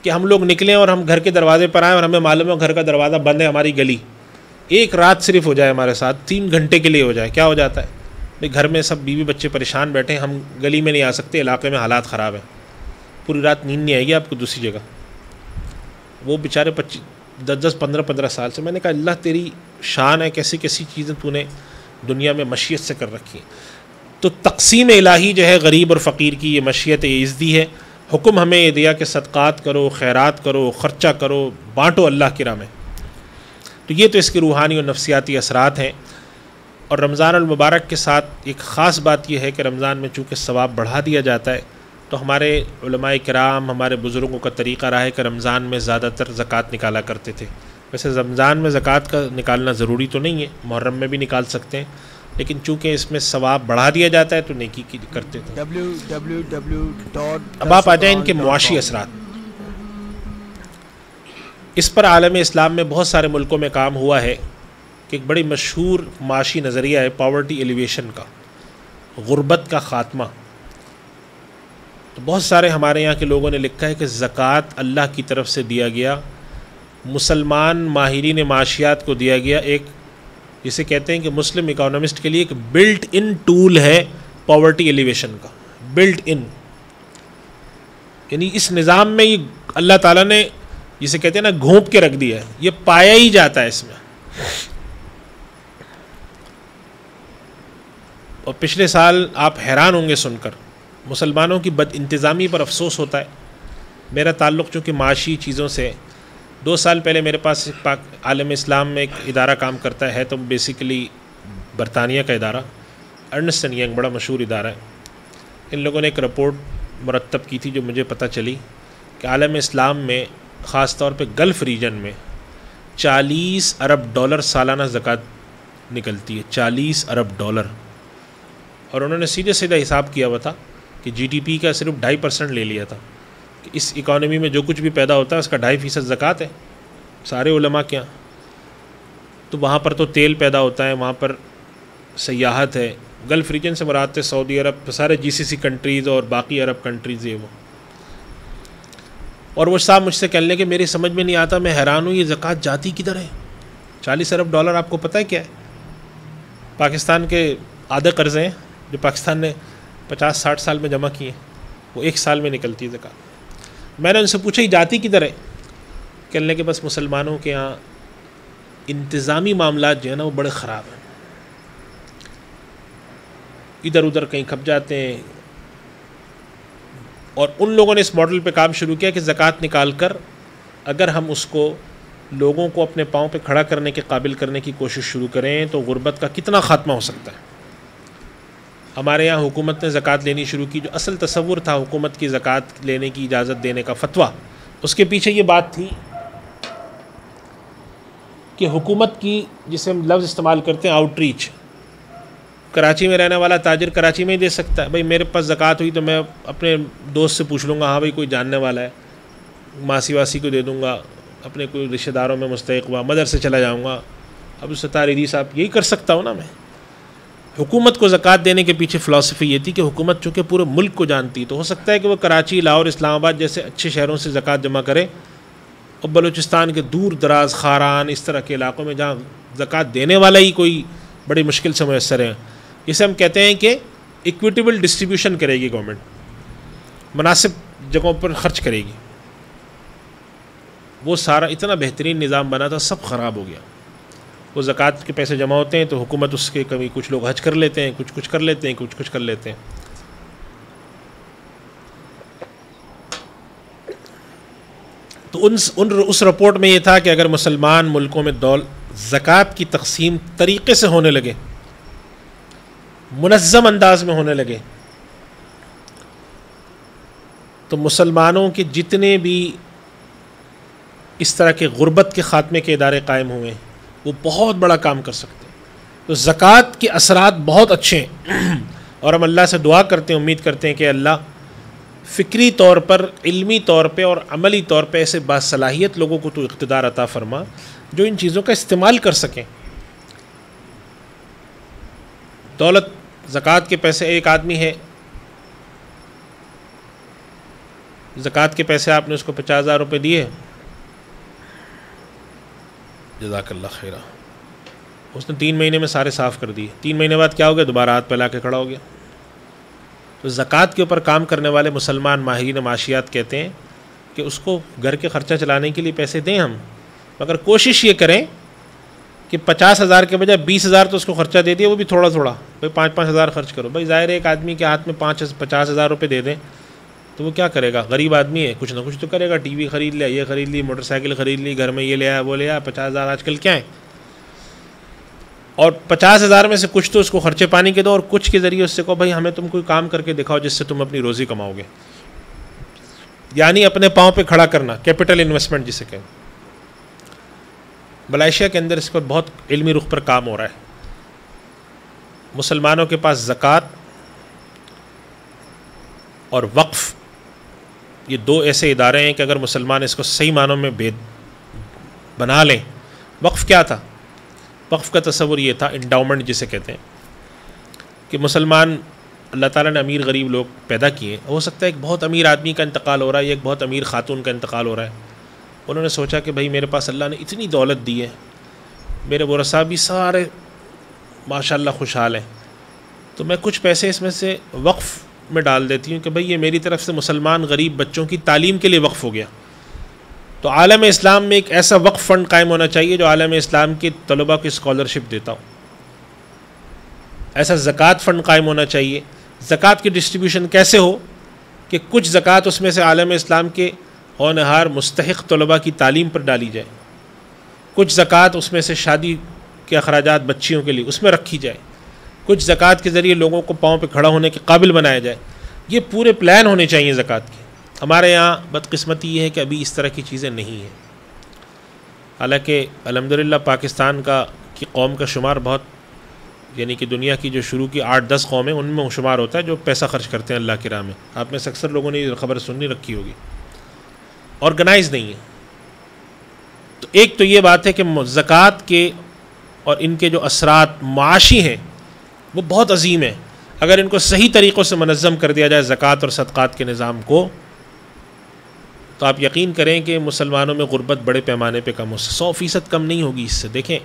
کہ ہم لوگ نکلیں اور ہم گھر کے دروازے پر آئیں اور ہمیں معلوم ہے گھر کا دروازہ بند ہے، ہماری گلی ایک رات صرف ہو جائے ہمارے ساتھ، 3 گھنٹے کے لیے ہو جائے. کیا ہو جاتا ہے بھائی، گھر میں سب بیوی بچے پریشان بیٹھے ہیں، ہم گلی میں نہیں آ سکتے، علاقے میں حالات خراب ہیں. پوری رات نیند نہیں آئے گی آپ کو دوسری جگہ. وہ بیچارے 10-15 سال سے. میں نے کہا اللہ تیری شان ہے، کیسی کیسی چیزیں تو نے دنیا میں مشیت سے کر رکھی ہیں. تو تقسیم الہی جو ہے غریب اور فقیر کی، یہ مشیت عزدی ہے. حکم ہمیں یہ دیا کہ صدقات کرو، خیرات کرو، خرچہ کرو، بانٹو اللہ کی راہ میں. تو یہ تو اس کے روحانی اور نفسیاتی اثرات ہیں. اور رمضان المبارک کے ساتھ ایک خاص بات یہ ہے کہ رمضان میں چونکہ ثواب بڑھا دیا جاتا ہے، تو ہمارے علماء کرام، ہمارے بزرگوں کا طریقہ رہا ہے کہ رمضان میں زیادہ تر زکوٰۃ نکالا کرتے تھے. ویسے رمضان میں زکوٰۃ کا نکالنا ضروری تو نہیں ہے، محرم میں بھی نکال سکتے ہیں، لیکن چونکہ اس میں ثواب بڑھا دیا جاتا ہے تو نیکی کی کرتے تھے. اب آپ آ جائیں ان کے معاشی اثرات. اس پر عالم اسلام میں بہت سارے ملکوں میں کام ہوا ہے کہ ایک بڑی مشہور معاشی نظریہ ہے پاورٹی ایلیویشن کا، غربت کا خاتمہ. تو بہت سارے ہمارے یہاں کے لوگوں نے لکھا ہے کہ زکوٰۃ اللہ کی طرف سے دیا گیا، مسلمان ماہرین معاشیات کو دیا گیا، ایک جسے کہتے ہیں کہ مسلم اکانومسٹ کے لیے ایک بلٹ ان ٹول ہے پاورٹی ایلیویشن کا. بلٹ ان یعنی اس نظام میں یہ اللہ تعالیٰ نے جسے کہتے ہیں نا گھونپ کے رکھ دیا ہے، یہ پایا ہی جاتا ہے اس میں. اور پچھلے سال آپ حیران ہوں گے سن کر، مسلمانوں کی بد انتظامی پر افسوس ہوتا ہے. میرا تعلق چونکہ معاشی چیزوں سے، 2 سال پہلے میرے پاس عالم اسلام میں ایک ادارہ کام کرتا ہے، تو بیسیکلی برطانیہ کا ادارہ، ارنسٹ اینڈ ینگ، بڑا مشہور ادارہ ہے. ان لوگوں نے ایک رپورٹ مرتب کی تھی جو مجھے پتہ چلی کہ عالم اسلام میں خاص طور پہ گلف ریجن میں 40 ارب ڈالر سالانہ زکوٰۃ نکلتی ہے. 40 ارب ڈالر. اور انہوں نے سیدھے سیدھا حساب کیا ہوا تھا کہ جی ڈی پی کا صرف 2.5% لے لیا تھا کہ اس اکانومی میں جو کچھ بھی پیدا ہوتا ہے اس کا 2.5% زکوٰۃ ہے سارے علماء کے یہاں. تو وہاں پر تو تیل پیدا ہوتا ہے، وہاں پر سیاحت ہے. گلف ریجن سے مراد ہے سعودی عرب، سارے جی سی سی کنٹریز اور باقی عرب کنٹریز یہ وہ. اور وہ صاحب مجھ سے کہنے لگے کہ میری سمجھ میں نہیں آتا، میں حیران ہوں یہ زکوٰۃ جاتی کدھر ہے. 40 ارب ڈالر آپ کو پتہ ہے کیا ہے؟ پاکستان کے آدھے قرضے ہیں جو پاکستان نے 50-60 سال میں جمع کیے ہیں، وہ 1 سال میں نکلتی ہے زکوٰۃ. میں نے ان سے پوچھا یہ جاتی کدھر ہے؟ کہنے لگے بس مسلمانوں کے یہاں انتظامی معاملات جو ہیں نا وہ بڑے خراب ہیں، ادھر ادھر کہیں کھپ جاتے ہیں. اور ان لوگوں نے اس ماڈل پہ کام شروع کیا کہ زکوٰۃ نکال کر اگر ہم اس کو لوگوں کو اپنے پاؤں پہ کھڑا کرنے کے قابل کرنے کی کوشش شروع کریں تو غربت کا کتنا خاتمہ ہو سکتا ہے. ہمارے یہاں حکومت نے زکوٰۃ لینی شروع کی. جو اصل تصور تھا حکومت کی زکوٰۃ لینے کی اجازت دینے کا فتویٰ، اس کے پیچھے یہ بات تھی کہ حکومت کی، جسے ہم لفظ استعمال کرتے ہیں آؤٹ ریچ. کراچی میں رہنے والا تاجر کراچی میں ہی دے سکتا ہے. بھائی میرے پاس زکوٰۃ ہوئی تو میں اپنے دوست سے پوچھ لوں گا، ہاں بھائی کوئی جاننے والا ہے، ماسی واسی کو دے دوں گا، اپنے کوئی رشتہ داروں میں مستحق ہوا، مدر سے چلا جاؤں گا. اب ستار عیدی صاحب یہی کر سکتا ہوں نا میں. حکومت کو زکوٰۃ دینے کے پیچھے فلسفی یہ تھی کہ حکومت چونکہ پورے ملک کو جانتی، تو ہو سکتا ہے کہ وہ کراچی، لاہور، اسلام آباد جیسے اچھے شہروں سے زکوٰۃ جمع کرے، اور بلوچستان کے دور دراز خاران اس طرح کے علاقوں میں جہاں زکوٰۃ دینے والا ہی کوئی بڑی مشکل سے میسر ہے، اسے ہم کہتے ہیں کہ ایکویٹیبل ڈسٹریبیوشن کرے گی گورنمنٹ، مناسب جگہوں پر خرچ کرے گی. وہ سارا اتنا بہترین نظام بنا تھا، سب خراب ہو گیا. وہ زکوٰۃ کے پیسے جمع ہوتے ہیں تو حکومت اس کے کبھی کچھ لوگ حج کر لیتے ہیں، کچھ کر لیتے ہیں، کچھ کر لیتے ہیں. تو اس رپورٹ میں یہ تھا کہ اگر مسلمان ملکوں میں زکوٰۃ کی تقسیم طریقے سے ہونے لگے، منظم انداز میں ہونے لگے، تو مسلمانوں کے جتنے بھی اس طرح کے غربت کے خاتمے کے ادارے قائم ہوئے وہ بہت بڑا کام کر سکتے ہیں. تو زکوٰۃ کے اثرات بہت اچھے ہیں، اور ہم اللہ سے دعا کرتے ہیں، امید کرتے ہیں کہ اللہ فکری طور پر، علمی طور پہ اور عملی طور پہ ایسے باصلاحیت لوگوں کو تو اقتدار عطا فرما جو ان چیزوں کا استعمال کر سکیں. دولت، زکوٰۃ کے پیسے، ایک آدمی ہے، زکوٰۃ کے پیسے آپ نے اس کو 50,000 روپے دیے، جزاک اللہ خیرہ، اس نے 3 مہینے میں سارے صاف کر دیے. 3 مہینے بعد کیا ہو گیا؟ دوبارہ ہاتھ پھیلا کے کھڑا ہو گیا. تو زکوٰۃ کے اوپر کام کرنے والے مسلمان ماہرین معاشیات کہتے ہیں کہ اس کو گھر کے خرچہ چلانے کے لیے پیسے دیں ہم، مگر کوشش یہ کریں کہ 50,000 کے بجائے 20,000 تو اس کو خرچہ دے دیا، وہ بھی تھوڑا تھوڑا، بھائی 5,000 خرچ کرو۔ بھائی ظاہر ہے ایک آدمی کے ہاتھ میں 50,000 روپے دے دیں تو وہ کیا کرے گا؟ غریب آدمی ہے، کچھ نہ کچھ تو کرے گا، ٹی وی خرید لیا، یہ خرید لی، موٹر سائیکل خرید لی، گھر میں یہ لے آیا وہ لے آیا، 50,000 آج کل کیا ہے؟ اور 50,000 میں سے کچھ تو اس کو خرچے پانی کے دو، اور کچھ کے ذریعے اس سے کہو بھائی ہمیں تم کوئی کام کر کے دکھاؤ جس سے تم اپنی روزی کماؤ گے، یعنی اپنے پاؤں پہ کھڑا کرنا، کیپٹل انویسٹمنٹ جسے کہیں۔ ملائیشیا کے اندر اس پر بہت علمی رخ پر کام ہو رہا ہے۔ مسلمانوں کے پاس زکوٰۃ اور وقف، یہ دو ایسے ادارے ہیں کہ اگر مسلمان اس کو صحیح معنوں میں بنا لیں۔ وقف کیا تھا؟ وقف کا تصور یہ تھا، انڈاؤمنٹ جسے کہتے ہیں، کہ مسلمان اللہ تعالیٰ نے امیر غریب لوگ پیدا کیے، ہو سکتا ہے ایک بہت امیر آدمی کا انتقال ہو رہا ہے، ایک بہت امیر خاتون کا انتقال ہو رہا ہے، انہوں نے سوچا کہ بھائی میرے پاس اللہ نے اتنی دولت دی ہے، میرے ورثاء بھی سارے ماشاءاللہ خوشحال ہیں، تو میں کچھ پیسے اس میں سے وقف میں ڈال دیتی ہوں کہ بھئی یہ میری طرف سے مسلمان غریب بچوں کی تعلیم کے لیے وقف ہو گیا۔ تو عالم اسلام میں ایک ایسا وقف فنڈ قائم ہونا چاہیے جو عالم اسلام کے طلباء کی اسکالرشپ دیتا ہو، ایسا زکوٰۃ فنڈ قائم ہونا چاہیے۔ زکوٰۃ کی ڈسٹریبیوشن کیسے ہو کہ کچھ زکوٰۃ اس میں سے عالم اسلام کے ہونہار مستحق طلباء کی تعلیم پر ڈالی جائے، کچھ زکوٰۃ اس میں سے شادی کے اخراجات بچیوں کے لیے اس میں رکھی جائے، کچھ زکوٰۃ کے ذریعے لوگوں کو پاؤں پہ کھڑا ہونے کے قابل بنایا جائے۔ یہ پورے پلان ہونے چاہیے زکوٰۃ کے۔ ہمارے یہاں بدقسمتی یہ ہے کہ ابھی اس طرح کی چیزیں نہیں ہیں، حالانکہ الحمدللہ پاکستان کی قوم کا شمار بہت، یعنی کہ دنیا کی جو شروع کی 8-10 قومیں ان میں شمار ہوتا ہے جو پیسہ خرچ کرتے ہیں اللہ کی راہ میں۔ آپ میں سے اکثر لوگوں نے یہ خبر سننی رکھی ہوگی، آرگنائز نہیں ہے۔ تو ایک تو یہ بات ہے کہ زکوٰۃ کے اور ان کے جو اثرات معاشی ہیں وہ بہت عظیم ہیں، اگر ان کو صحیح طریقوں سے منظم کر دیا جائے زکوٰۃ اور صدقات کے نظام کو، تو آپ یقین کریں کہ مسلمانوں میں غربت بڑے پیمانے پہ کم ہو، 100% کم نہیں ہوگی اس سے۔ دیکھیں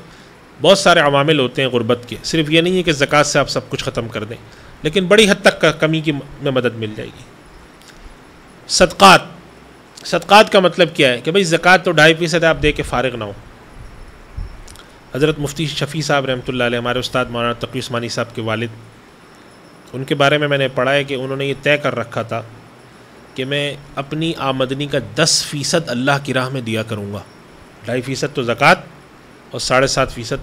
بہت سارے عوامل ہوتے ہیں غربت کے، صرف یہ نہیں ہے کہ زکوٰۃ سے آپ سب کچھ ختم کر دیں، لیکن بڑی حد تک کمی میں مدد مل جائے گی۔ صدقات کا مطلب کیا ہے کہ بھئی زکوٰۃ تو 2.5% آپ دے کے فارغ نہ ہو۔ حضرت مفتی شفیع صاحب رحمۃ اللہ علیہ، ہمارے استاد مولانا تقی عثمانی صاحب کے والد، ان کے بارے میں نے پڑھا ہے کہ انہوں نے یہ طے کر رکھا تھا کہ میں اپنی آمدنی کا 10% اللہ کی راہ میں دیا کروں گا، 2.5% تو زکوٰۃ اور 7.5%۔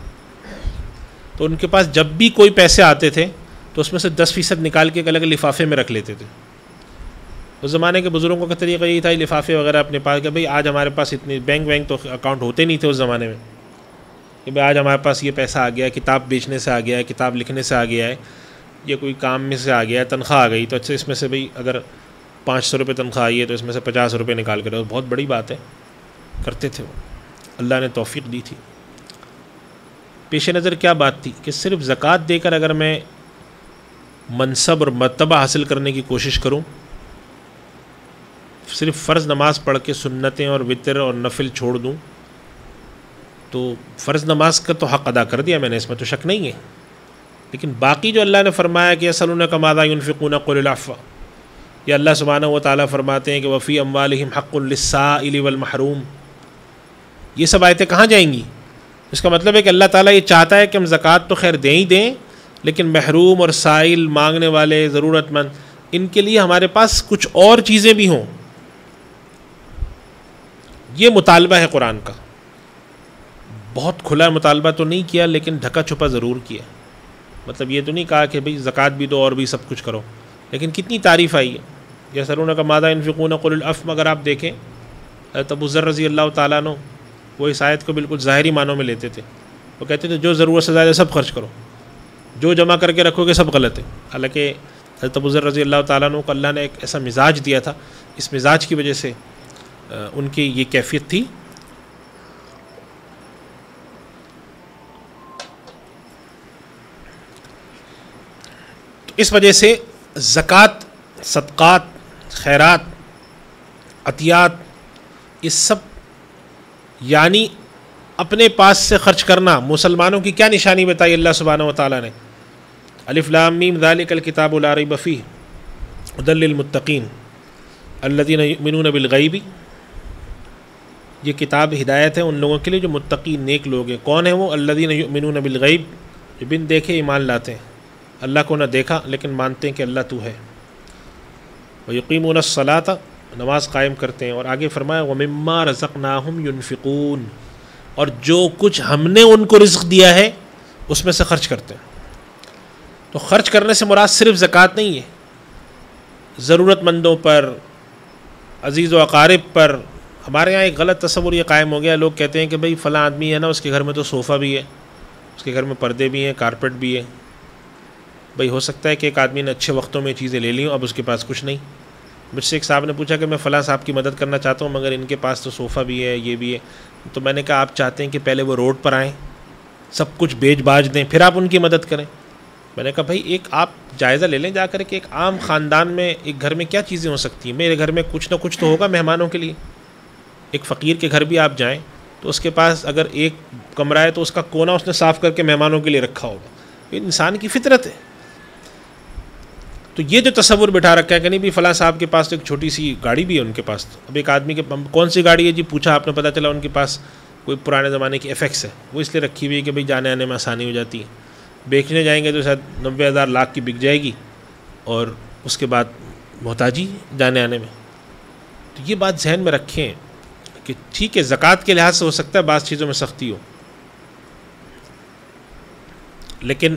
تو ان کے پاس جب بھی کوئی پیسے آتے تھے تو اس میں سے 10% نکال کے ایک الگ لفافے میں رکھ لیتے تھے۔ اس زمانے کے بزرگوں کا طریقہ یہی تھا، لفافے وغیرہ اپنے پاس، کہ بھئی آج ہمارے پاس اتنے بینک تو اکاؤنٹ ہوتے نہیں تھے اس زمانے میں، کہ بھئی آج ہمارے پاس یہ پیسہ آ گیا ہے، کتاب بیچنے سے آ گیا ہے، کتاب لکھنے سے آ گیا ہے، یہ کوئی کام میں سے آ گیا ہے، تنخواہ آ گئی، تو اچھا اس میں سے بھئی اگر 500 روپے تنخواہ آئی ہے تو اس میں سے 50 روپے نکال کر، بہت بڑی بات ہے، کرتے تھے وہ، اللہ نے توفیق دی تھی۔ پیش نظر کیا بات تھی کہ صرف زکوٰۃ دے کر اگر میں منصب اور مرتبہ حاصل کرنے کی کوشش کروں، صرف فرض نماز پڑھ کے سنتیں اور وتر اور نفل چھوڑ دوں، تو فرض نماز کا تو حق ادا کر دیا میں نے، اس میں تو شک نہیں ہے، لیکن باقی جو اللہ نے فرمایا کہ یسألونک ماذا ينفقون قل العفو، یا اللہ سبحانہ و تعالیٰ فرماتے ہیں کہ وفی اموالہم حق للسائل والمحروم، یہ سب آیتیں کہاں جائیں گی؟ اس کا مطلب ہے کہ اللہ تعالیٰ یہ چاہتا ہے کہ ہم زکوٰۃ تو خیر دیں ہی دیں، لیکن محروم اور سائل، مانگنے والے، ضرورت مند، ان کے لیے ہمارے پاس کچھ اور چیزیں بھی ہوں۔ یہ مطالبہ ہے قرآن کا، بہت کھلا مطالبہ تو نہیں کیا لیکن ڈھکا چھپا ضرور کیا، مطلب یہ تو نہیں کہا کہ بھئی زکوٰۃ بھی دو اور بھی سب کچھ کرو، لیکن کتنی تعریف آئی ہے۔ یسألونک ماذا ينفقون قل العفو، اگر آپ دیکھیں حضرت ابو ذر رضی اللہ تعالیٰ عنہ وہ اس آیت کو بالکل ظاہری معنوں میں لیتے تھے، وہ کہتے تھے جو ضرورت سے زیادہ سب خرچ کرو، جو جمع کر کے رکھو گے سب غلط ہے۔ حالانکہ حضرت ابو ذر رضی اللہ تعالیٰ عنہ کو اللہ نے ایک ایسا مزاج دیا تھا، اس مزاج کی وجہ سے ان کی یہ کیفیت تھی۔ تو اس وجہ سے زکوٰۃ، صدقات، خیرات، عطیات، یہ سب یعنی اپنے پاس سے خرچ کرنا، مسلمانوں کی کیا نشانی بتائی اللہ سبحانہ و تعالیٰ نے؟ الف لام میم ذالک الکتاب لا ریب فیہ، ہدی للمتقین الذین یؤمنون بالغیب، یہ کتاب ہدایت ہے ان لوگوں کے لیے جو متقی نیک لوگ ہیں۔ کون ہیں وہ؟ الذین یؤمنون بالغیب، جو بن دیکھے ایمان لاتے ہیں، اللہ کو نہ دیکھا لیکن مانتے ہیں کہ اللہ تو ہے۔ ویقیمون الصلاۃ، نماز قائم کرتے ہیں، اور آگے فرمایا ومما رزقناہم ینفقون، اور جو کچھ ہم نے ان کو رزق دیا ہے اس میں سے خرچ کرتے ہیں۔ تو خرچ کرنے سے مراد صرف زکوٰۃ نہیں ہے، ضرورت مندوں پر، عزیز و اقارب پر۔ ہمارے یہاں ایک غلط تصور یہ قائم ہو گیا، لوگ کہتے ہیں کہ بھئی فلاں آدمی ہے نا، اس کے گھر میں تو صوفہ بھی ہے، اس کے گھر میں پردے بھی ہیں، کارپیٹ بھی ہے۔ بھئی ہو سکتا ہے کہ ایک آدمی نے اچھے وقتوں میں چیزیں لے لیں، اب اس کے پاس کچھ نہیں۔ مجھ سے ایک صاحب نے پوچھا کہ میں فلاں صاحب کی مدد کرنا چاہتا ہوں مگر ان کے پاس تو صوفہ بھی ہے، یہ بھی ہے۔ تو میں نے کہا آپ چاہتے ہیں کہ پہلے وہ روڈ پر آئیں، سب کچھ بیچ باج دیں، پھر آپ ان کی مدد کریں؟ میں نے کہا بھائی ایک آپ جائزہ لے لیں جا کر کہ ایک عام خاندان میں ایک گھر میں کیا چیزیں ہو سکتی ہیں۔ میرے گھر میں کچھ نہ کچھ تو ہوگا مہمانوں کے لیے۔ ایک فقیر کے گھر بھی آپ جائیں تو اس کے پاس اگر ایک کمرہ ہے تو اس کا کونا اس نے صاف کر کے مہمانوں کے لیے رکھا ہوگا۔ یہ انسان کی فطرت ہے۔ تو یہ جو تصور بٹھا رکھا ہے کہ نہیں بھی فلاں صاحب کے پاس تو ایک چھوٹی سی گاڑی بھی ہے ان کے پاس، اب ایک آدمی کے کون سی گاڑی ہے جی پوچھا آپ نے، پتہ چلا ان کے پاس کوئی پرانے زمانے کی ایف ایکس ہے، وہ اس لیے رکھی ہوئی ہے کہ بھئی جانے آنے میں آسانی ہو جاتی ہے۔ بیچنے جائیں گے تو شاید 90,000 لاکھ کی بک جائے گی اور اس کے بعد محتاجی جانے آنے میں۔ تو یہ بات ذہن میں رکھیں کہ ٹھیک ہے زکوٰۃ کے لحاظ سے ہو سکتا ہے بعض چیزوں میں سختی ہو، لیکن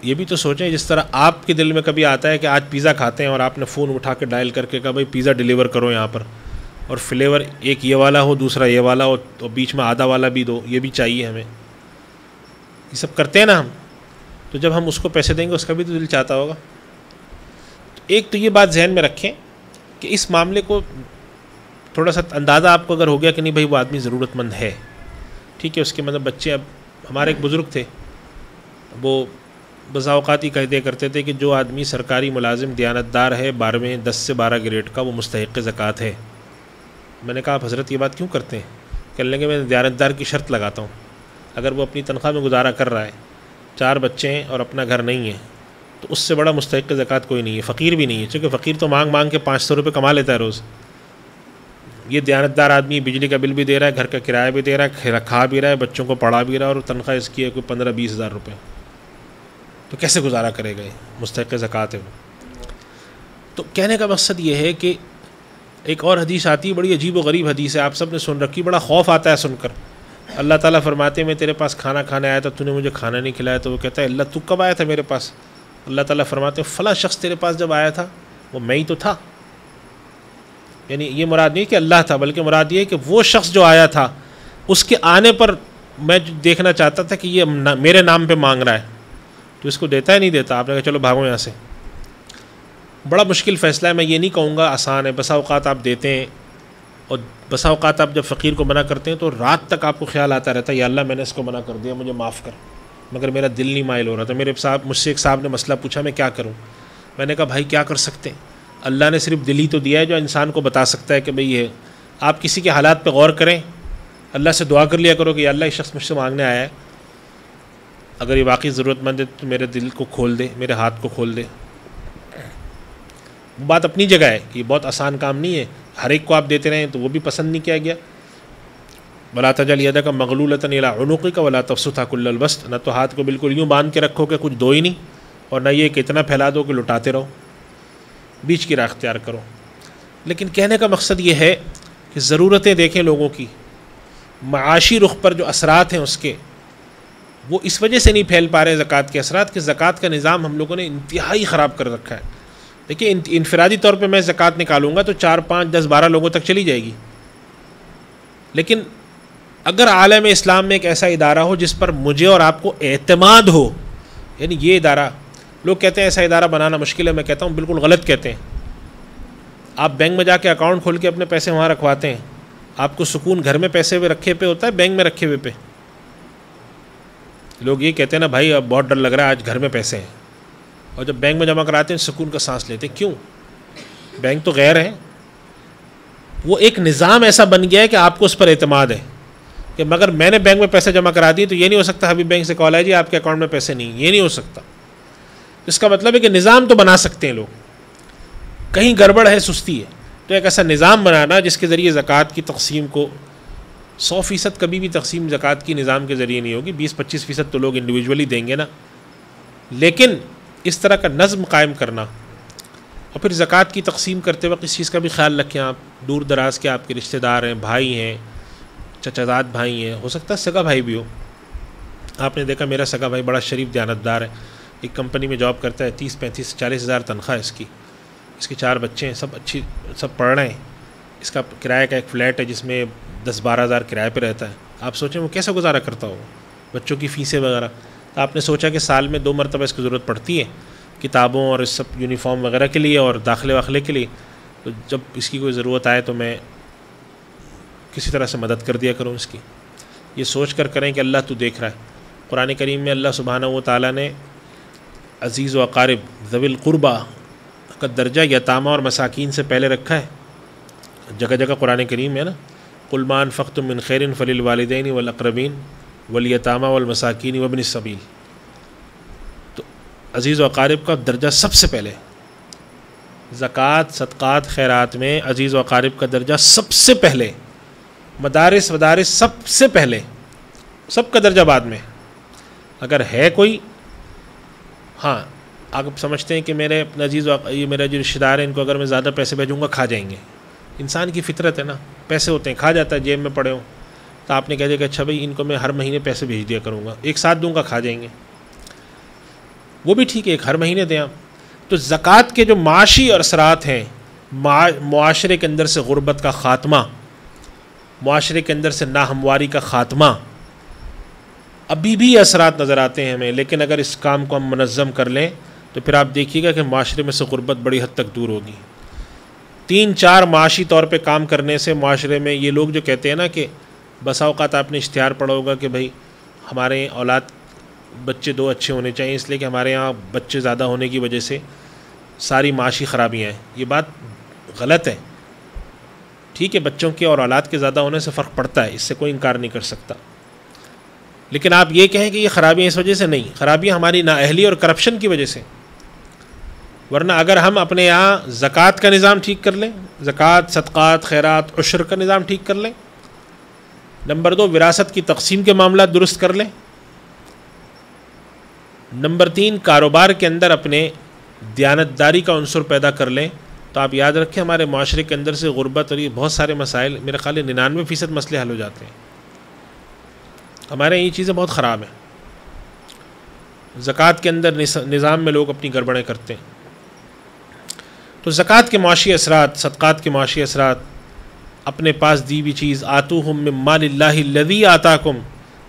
یہ بھی تو سوچیں جس طرح آپ کے دل میں کبھی آتا ہے کہ آج پیزا کھاتے ہیں اور آپ نے فون اٹھا کے ڈائل کر کے کہا بھائی پیزا ڈیلیور کرو یہاں پر، اور فلیور ایک یہ والا ہو دوسرا یہ والا ہو اور بیچ میں آدھا والا بھی دو، یہ بھی چاہیے ہمیں، یہ سب کرتے ہیں نا ہم۔ تو جب ہم اس کو پیسے دیں گے اس کا بھی تو دل چاہتا ہوگا۔ تو ایک تو یہ بات ذہن میں رکھیں کہ اس معاملے کو تھوڑا سا اندازہ آپ کو اگر ہو گیا کہ نہیں بھائی وہ آدمی ضرورت مند ہے، ٹھیک ہے، اس کے مطلب بچے، اب ہمارے ایک بزرگ تھے وہ بسا اوقات ہی کہتے کرتے تھے کہ جو آدمی سرکاری ملازم دیانتدار ہے 12ویں 10 سے 12 گریڈ کا وہ مستحق زکوٰۃ ہے۔ میں نے کہا آپ حضرت یہ بات کیوں کرتے ہیں؟ کہنے لگے میں دیانتدار کی شرط لگاتا ہوں، اگر وہ اپنی تنخواہ میں گزارا کر رہا ہے، 4 بچے ہیں اور اپنا گھر نہیں ہے، تو اس سے بڑا مستحق زکوٰۃ کوئی نہیں ہے، فقیر بھی نہیں ہے، چونکہ فقیر تو مانگ مانگ کے 500 روپے کما لیتا ہے روز۔ یہ دیانتدار آدمی بجلی کا بل بھی دے رہا ہے، گھر کا کرایہ بھی دے رہا ہے، کھا بھی رہا ہے، بچوں کو پڑھا بھی رہا ہے، اور تنخواہ اس کی ہے کوئی 15-20 ہزار روپے، تو کیسے گزارا کرے گا؟ مستحق زکوٰۃ ہے وہ۔ تو کہنے کا مقصد یہ ہے کہ ایک اور حدیث آتی ہے، بڑی عجیب و غریب حدیث ہے، آپ سب نے سن رکھی، بڑا خوف آتا ہے سن کر۔ اللہ تعالیٰ فرماتے ہیں میں تیرے پاس کھانا کھانے آیا تھا، تو نے مجھے کھانا نہیں کھلایا، تو وہ کہتا ہے اللہ تو کب آیا تھا میرے پاس؟ اللہ تعالیٰ فرماتے ہیں فلاں شخص تیرے پاس جب آیا تھا وہ میں ہی تو تھا۔ یعنی یہ مراد نہیں کہ اللہ تھا، بلکہ مراد یہ ہے کہ وہ شخص جو آیا تھا اس کے آنے پر میں دیکھنا چاہتا تھا کہ یہ میرے نام پہ مانگ رہا ہے، تو اس کو دیتا ہے نہیں دیتا؟ آپ نے کہا چلو بھاگو یہاں سے۔ بڑا مشکل فیصلہ ہے، میں یہ نہیں کہوں گا آسان ہے، بسا اوقات آپ دیتے ہیں اور بسا اوقات آپ جب فقیر کو منع کرتے ہیں تو رات تک آپ کو خیال آتا رہتا ہے یا اللہ میں نے اس کو منع کر دیا، مجھے معاف کر، مگر میرا دل نہیں مائل ہو رہا تھا۔ مجھ سے ایک صاحب نے مسئلہ پوچھا میں کیا کروں؟ میں نے کہا بھائی کیا کر سکتے ہیں، اللہ نے صرف دل ہی تو دیا ہے جو انسان کو بتا سکتا ہے کہ بھئی یہ آپ کسی کے حالات پہ غور کریں، اللہ سے دعا کر لیا کرو کہ یا اللہ یہ شخص مجھ سے مانگنے آیا ہے، اگر یہ واقعی ضرورت مند ہے تو میرے دل کو کھول دے، میرے ہاتھ کو کھول دے۔ وہ بات اپنی جگہ ہے کہ یہ بہت آسان کام نہیں ہے، ہر ایک کو آپ دیتے رہیں تو وہ بھی پسند نہیں کیا گیا۔ وَلَا تَجْعَلْ يَدَكَ مَغْلُولَةً إِلَىٰ عُنُقِكَ وَلَا تَبْسُطْهَا كُلَّ الْبَسْطِ، نہ تو ہاتھ کو بالکل یوں باندھ کے رکھو کہ کچھ دو ہی نہیں، اور نہ یہ کہ اتنا پھیلا دو کہ لٹاتے رہو، بیچ کی راہ اختیار کرو۔ لیکن کہنے کا مقصد یہ ہے کہ ضرورتیں دیکھیں لوگوں کی، معاشی رخ پر جو اثرات ہیں اس کے، وہ اس وجہ سے نہیں پھیل پا رہے زکوٰۃ کے اثرات کہ زکوٰۃ کا نظام ہم لوگوں نے انتہائی خراب کر رکھا ہے۔ دیکھیں انفرادی طور پہ میں زکوٰۃ نکالوں گا تو 4 5 10 12 لوگوں تک چلی جائے گی، لیکن اگر عالم اسلام میں ایک ایسا ادارہ ہو جس پر مجھے اور آپ کو اعتماد ہو، یعنی یہ ادارہ، لوگ کہتے ہیں ایسا ادارہ بنانا مشکل ہے، میں کہتا ہوں بالکل غلط کہتے ہیں۔ آپ بینک میں جا کے اکاؤنٹ کھول کے اپنے پیسے وہاں رکھواتے ہیں، آپ کو سکون گھر میں پیسے ہوئے رکھے پہ ہوتا ہے بینک میں رکھے ہوئے پہ؟ لوگ یہ کہتے ہیں نا بھائی اب بہت ڈر لگ رہا ہے آج گھر میں پیسے ہیں، اور جب بینک میں جمع کراتے ہیں سکون کا سانس لیتے ہیں۔ کیوں؟ بینک تو غیر ہے، وہ ایک نظام ایسا بن گیا ہے کہ آپ کو اس پر اعتماد ہے کہ مگر میں نے بینک میں پیسے جمع کرا دیے تو یہ نہیں ہو سکتا ابھی بینک سے کال ہے جی آپ کے اکاؤنٹ میں پیسے نہیں، یہ نہیں ہو سکتا۔ اس کا مطلب ہے کہ نظام تو بنا سکتے ہیں لوگ، کہیں گڑبڑ ہے، سستی ہے. تو ایک ایسا نظام بنانا جس کے ذریعے زکوٰۃ کی تقسیم کو 100% کبھی بھی تقسیم زکوٰۃ کی نظام کے ذریعے نہیں ہوگی، 20-25% تو لوگ انڈیویجولی دیں گے نا، لیکن اس طرح کا نظم قائم کرنا. اور پھر زکوٰۃ کی تقسیم کرتے وقت اس چیز کا بھی خیال رکھیں، آپ دور دراز کے آپ کے رشتہ دار ہیں، بھائی ہیں، چچا زاد بھائی ہیں، ہو سکتا ہے سگا بھائی بھی ہو. آپ نے دیکھا میرا سگا بھائی بڑا شریف دیانتدار ہے، ایک کمپنی میں جاب کرتا ہے، 30-35-40 ہزار تنخواہ ہے اس کے 4 بچے ہیں، سب پڑھ رہے ہیں. اس کا کرایہ کا ایک فلیٹ ہے جس میں 10-12 ہزار کرایہ پہ رہتا ہے. آپ سوچیں وہ کیسے گزارا کرتا ہو، بچوں کی فیسیں وغیرہ. تو آپ نے سوچا کہ سال میں 2 مرتبہ اس کی ضرورت پڑتی ہے کتابوں اور اس سب یونیفارم وغیرہ کے لیے اور داخلے کے لیے، تو جب اس کی کوئی ضرورت آئے تو میں کسی طرح سے مدد کر دیا کروں اس کی. یہ سوچ کر کریں کہ اللہ تو دیکھ رہا ہے. قرآن کریم میں اللہ سبحانہ و تعالیٰ نے عزیز و اقارب ذوی القربہ کا درجہ یتامہ اور مساکین سے پہلے رکھا ہے. جگہ جگہ قرآن کریم ہے نا، قل ما انفقتم من خیر فللوالدین والاقربین والیتامى والمساکین وابن السبیل. تو عزیز و اقارب کا درجہ سب سے پہلے، زکوٰۃ صدقات خیرات میں عزیز و اقارب کا درجہ سب سے پہلے، مدارس سب سے پہلے، سب کا درجہ بعد میں. اگر ہے کوئی، ہاں آپ سمجھتے ہیں کہ میرے اپنے یہ میرا جو رشتہ دار ہے ان کو اگر میں زیادہ پیسے بھیجوں گا کھا جائیں گے. انسان کی فطرت ہے نا، پیسے ہوتے ہیں کھا جاتا ہے، جیب میں پڑے ہوں تو آپ نے کہہ دیا کہ اچھا بھائی ان کو میں ہر مہینے پیسے بھیج دیا کروں گا، ایک ساتھ دوں گا کھا جائیں گے. وہ بھی ٹھیک ہے، ایک ہر مہینے دیں آپ. تو زکوٰۃ کے جو معاشی اثرات ہیں، معاشرے کے اندر سے غربت کا خاتمہ، معاشرے کے اندر سے ناہمواری کا خاتمہ، ابھی بھی اثرات نظر آتے ہیں ہمیں. لیکن اگر اس کام کو ہم منظم کر لیں تو پھر آپ دیکھیے گا کہ معاشرے میں سے غربت بڑی حد تک دور ہوگی. 3-4 معاشی طور پہ کام کرنے سے معاشرے میں یہ لوگ جو کہتے ہیں نا کہ بسا اوقات آپ نے اشتہار پڑھا ہوگا کہ بھائی ہمارے اولاد بچے 2 اچھے ہونے چاہیے، اس لیے کہ ہمارے یہاں بچے زیادہ ہونے کی وجہ سے ساری معاشی خرابیاں ہیں. یہ بات غلط ہے. ٹھیک ہے بچوں کے اور اولاد کے زیادہ ہونے سے فرق پڑتا ہے، اس سے کوئی انکار نہیں کر سکتا، لیکن آپ یہ کہیں کہ یہ خرابیاں اس وجہ سے نہیں، خرابیاں ہماری نااہلی اور کرپشن کی وجہ سے. ورنہ اگر ہم اپنے یہاں زکوٰۃ کا نظام ٹھیک کر لیں، زکوٰۃ صدقات خیرات عشر کا نظام ٹھیک کر لیں، نمبر 2 وراثت کی تقسیم کے معاملات درست کر لیں، نمبر 3 کاروبار کے اندر اپنے دیانتداری کا عنصر پیدا کر لیں، تو آپ یاد رکھیں ہمارے معاشرے کے اندر سے غربت اور یہ بہت سارے مسائل، میرے خیال ہے 99% مسئلے حل ہو جاتے ہیں. ہمارے یہ چیزیں بہت خراب ہیں. زکوٰۃ کے اندر نظام میں لوگ اپنی گڑبڑیں کرتے ہیں. تو زکوٰۃ کے معاشی اثرات، صدقات کے معاشی اثرات، اپنے پاس دی ہوئی چیز، آتوہم من مال اللہ الذی آتاکم،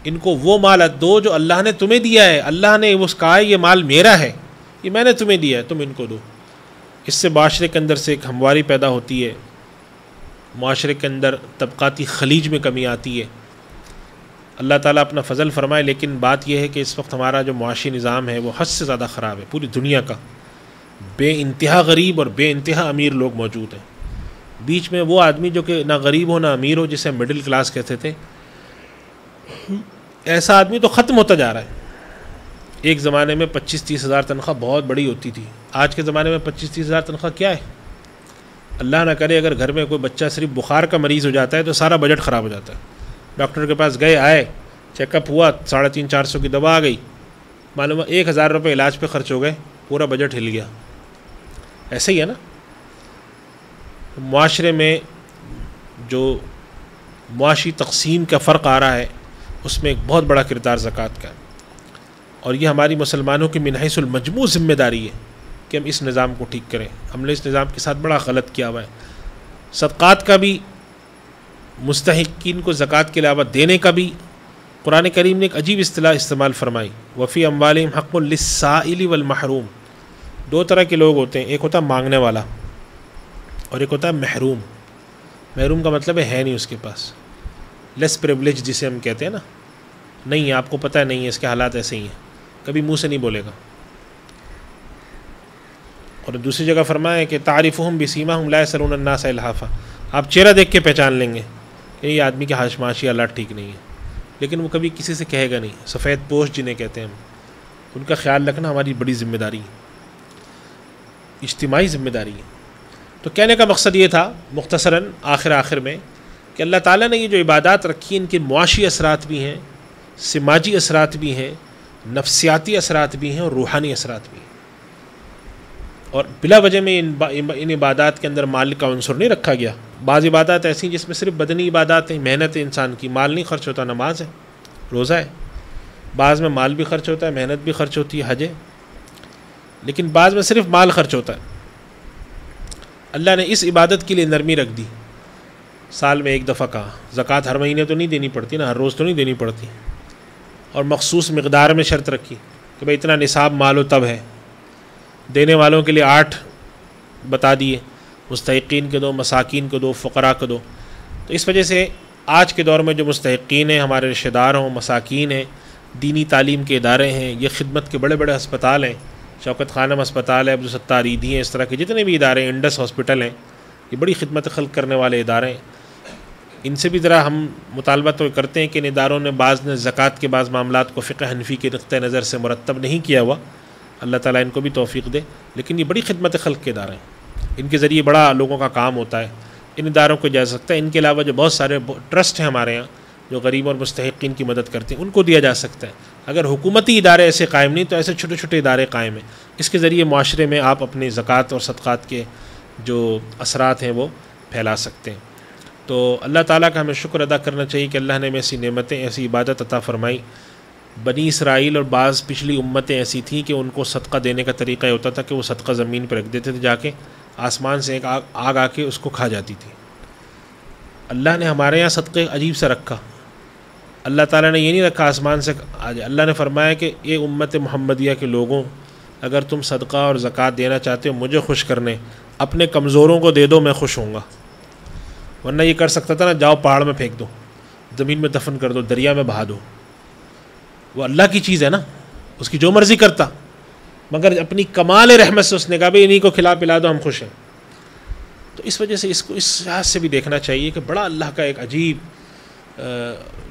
ان کو وہ مال دو جو اللہ نے تمہیں دیا ہے. اللہ نے اس کہا ہے یہ مال میرا ہے، یہ میں نے تمہیں دیا ہے، تم ان کو دو. اس سے معاشرے کے اندر سے ایک ہمواری پیدا ہوتی ہے، معاشرے کے اندر طبقاتی خلیج میں کمی آتی ہے. اللہ تعالیٰ اپنا فضل فرمائے، لیکن بات یہ ہے کہ اس وقت ہمارا جو معاشی نظام ہے وہ حد سے زیادہ خراب ہے. پوری دنیا کا بے انتہا غریب اور بے انتہا امیر لوگ موجود ہیں. بیچ میں وہ آدمی جو کہ نہ غریب ہو نہ امیر ہو، جسے مڈل کلاس کہتے تھے، ایسا آدمی تو ختم ہوتا جا رہا ہے. ایک زمانے میں 25-30 ہزار تنخواہ بہت بڑی ہوتی تھی. آج کے زمانے میں 25-30 ہزار تنخواہ کیا ہے؟ اللہ نہ کرے اگر گھر میں کوئی بچہ صرف بخار کا مریض ہو جاتا ہے تو سارا بجٹ خراب ہو جاتا ہے. ڈاکٹر کے پاس گئے، آئے، چیک اپ ہوا، 350-400 کی دوا آ گئی، معلوم 1000 روپے علاج پہ خرچ ہو گئے، پورا بجٹ ہل گیا. ایسے ہی ہے نا. معاشرے میں جو معاشی تقسیم کا فرق آ رہا ہے اس میں ایک بہت بڑا کردار زکوٰۃ کا ہے، اور یہ ہماری مسلمانوں کی من حیث المجموع ذمہ داری ہے کہ ہم اس نظام کو ٹھیک کریں. ہم نے اس نظام کے ساتھ بڑا غلط کیا ہوا ہے. صدقات کا بھی، مستحقین کو زکوٰۃ کے علاوہ دینے کا بھی قرآن کریم نے ایک عجیب اصطلاح استعمال فرمائی، وفی اموالہم حق للسائل والمحروم. 2 طرح کے لوگ ہوتے ہیں، ایک ہوتا ہے مانگنے والا اور ایک ہوتا ہے محروم. محروم کا مطلب ہے نہیں اس کے پاس، لیس پریولیج جسے ہم کہتے ہیں نا، نہیں ہے، آپ کو پتہ نہیں ہے، اس کے حالات ایسے ہی ہیں، کبھی منہ سے نہیں بولے گا. اور دوسری جگہ فرمایا کہ تعریفہم بسیماہم لا یسألون الناس الحافا، آپ چہرہ دیکھ کے پہچان لیں گے کہ یہ آدمی کے معاشی حالات ٹھیک نہیں ہے، لیکن وہ کبھی کسی سے کہے گا نہیں. سفید پوش جنہیں کہتے ہیں ہم، ان کا خیال رکھنا ہماری بڑی ذمہ داری ہے، اجتماعی ذمہ داری ہے. تو کہنے کا مقصد یہ تھا مختصراً آخر میں کہ اللہ تعالیٰ نے یہ جو عبادات رکھی ان کے معاشی اثرات بھی ہیں، سماجی اثرات بھی ہیں، نفسیاتی اثرات بھی ہیں اور روحانی اثرات بھی ہیں۔ اور بلا وجہ میں ان عبادات کے اندر مال کا عنصر نہیں رکھا گیا۔ بعض عبادات ایسی ہیں جس میں صرف بدنی عبادات ہیں، محنت ہے انسان کی، مال نہیں خرچ ہوتا، نماز ہے، روزہ ہے۔ بعض میں مال بھی خرچ ہوتا ہے، محنت بھی خرچ ہوتی ہے، حج ہے، لیکن بعض میں صرف مال خرچ ہوتا ہے۔ اللہ نے اس عبادت کے لیے نرمی رکھ دی، سال میں ایک دفعہ کہا۔ زکوٰۃ ہر مہینے تو نہیں دینی پڑتی نا، ہر روز تو نہیں دینی پڑتی، اور مخصوص مقدار میں شرط رکھی کہ بھئی اتنا نصاب مال و تب ہے۔ دینے والوں کے لیے 8 بتا دیے، مستحقین کے دو، مساکین کو دو، فقراء کو دو۔ تو اس وجہ سے آج کے دور میں جو مستحقین ہیں، ہمارے رشتہ دار ہوں، مساکین ہیں، دینی تعلیم کے ادارے ہیں، یہ خدمت کے بڑے بڑے ہسپتال ہیں، شوکت خانم ہسپتال ہے، عبدالستار عیدی ہیں، اس طرح کے جتنے بھی ادارے ہیں، انڈس ہاسپٹل ہیں، یہ بڑی خدمت خلق کرنے والے ادارے ہیں۔ ان سے بھی ذرا ہم مطالبہ تو کرتے ہیں کہ ان اداروں نے بعض نے زکوٰۃ کے بعض معاملات کو فقہ حنفی کے نقطہ نظر سے مرتب نہیں کیا ہوا، اللہ تعالیٰ ان کو بھی توفیق دے، لیکن یہ بڑی خدمت خلق کے ادارے ہیں، ان کے ذریعے بڑا لوگوں کا کام ہوتا ہے۔ ان اداروں کو جا سکتا ہے، ان کے علاوہ جو بہت سارے ٹرسٹ ہیں ہمارے یہاں جو غریب اور مستحقین کی مدد کرتے ہیں، ان کو دیا جا سکتا ہے۔ اگر حکومتی ادارے ایسے قائم نہیں تو ایسے چھوٹے چھوٹے ادارے قائم ہیں، اس کے ذریعے معاشرے میں آپ اپنی زکوٰۃ اور صدقات کے جو اثرات ہیں وہ پھیلا سکتے ہیں۔ تو اللہ تعالیٰ کا ہمیں شکر ادا کرنا چاہیے کہ اللہ نے ہمیں ایسی نعمتیں، ایسی عبادت عطا فرمائی۔ بنی اسرائیل اور بعض پچھلی امتیں ایسی تھیں کہ ان کو صدقہ دینے کا طریقہ یہ ہوتا تھا کہ وہ صدقہ زمین پہ رکھ دیتے تھے، جا کے آسمان سے ایک آگ آ کے اس کو کھا جاتی تھی۔ اللہ نے ہمارے یہاں صدقے عجیب سے رکھا، اللہ تعالیٰ نے یہ نہیں رکھا آسمان سے آ جائے۔ اللہ نے فرمایا کہ یہ امت محمدیہ کے لوگوں، اگر تم صدقہ اور زکوٰۃ دینا چاہتے ہو مجھے خوش کرنے، اپنے کمزوروں کو دے دو، میں خوش ہوں گا۔ ورنہ یہ کر سکتا تھا نا، جاؤ پہاڑ میں پھینک دو، زمین میں دفن کر دو، دریا میں بہا دو، وہ اللہ کی چیز ہے نا، اس کی جو مرضی کرتا، مگر اپنی کمال رحمت سے اس نے کہا بھئی انہیں کو کھلا پلا دو، ہم خوش ہیں۔ تو اس وجہ سے اس کو اس لحاظ سے بھی دیکھنا چاہیے کہ بڑا اللہ کا ایک عجیب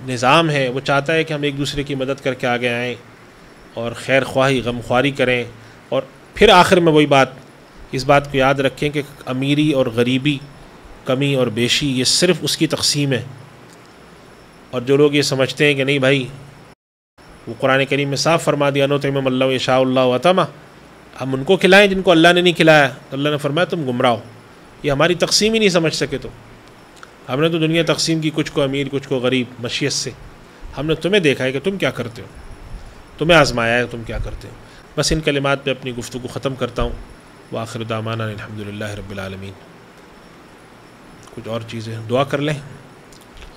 نظام ہے۔ وہ چاہتا ہے کہ ہم ایک دوسرے کی مدد کر کے آگے آئیں اور خیر خواہی، غم خواری کریں، اور پھر آخر میں وہی بات، اس بات کو یاد رکھیں کہ امیری اور غریبی، کمی اور بیشی یہ صرف اس کی تقسیم ہے۔ اور جو لوگ یہ سمجھتے ہیں کہ نہیں بھائی، وہ قرآن کریم میں صاف فرما دیا نُطْعِمُ مَن لَّوْ يَشَاءُ اللَّهُ أَطْعَمَهُ، ہم ان کو کھلائیں جن کو اللہ نے نہیں کھلایا۔ تو اللہ نے فرمایا تم گمراہ ہو، یہ ہماری تقسیم ہی نہیں سمجھ سکے، تو ہم نے تو دنیا تقسیم کی، کچھ کو امیر کچھ کو غریب، مشیت سے۔ ہم نے تمہیں دیکھا ہے کہ تم کیا کرتے ہو، تمہیں آزمایا ہے تم کیا کرتے ہو۔ بس ان کلمات پہ اپنی گفتگو ختم کرتا ہوں۔ وآخر دعوانا الحمدللہ رب العالمین۔ کچھ اور چیزیں دعا کر لیں۔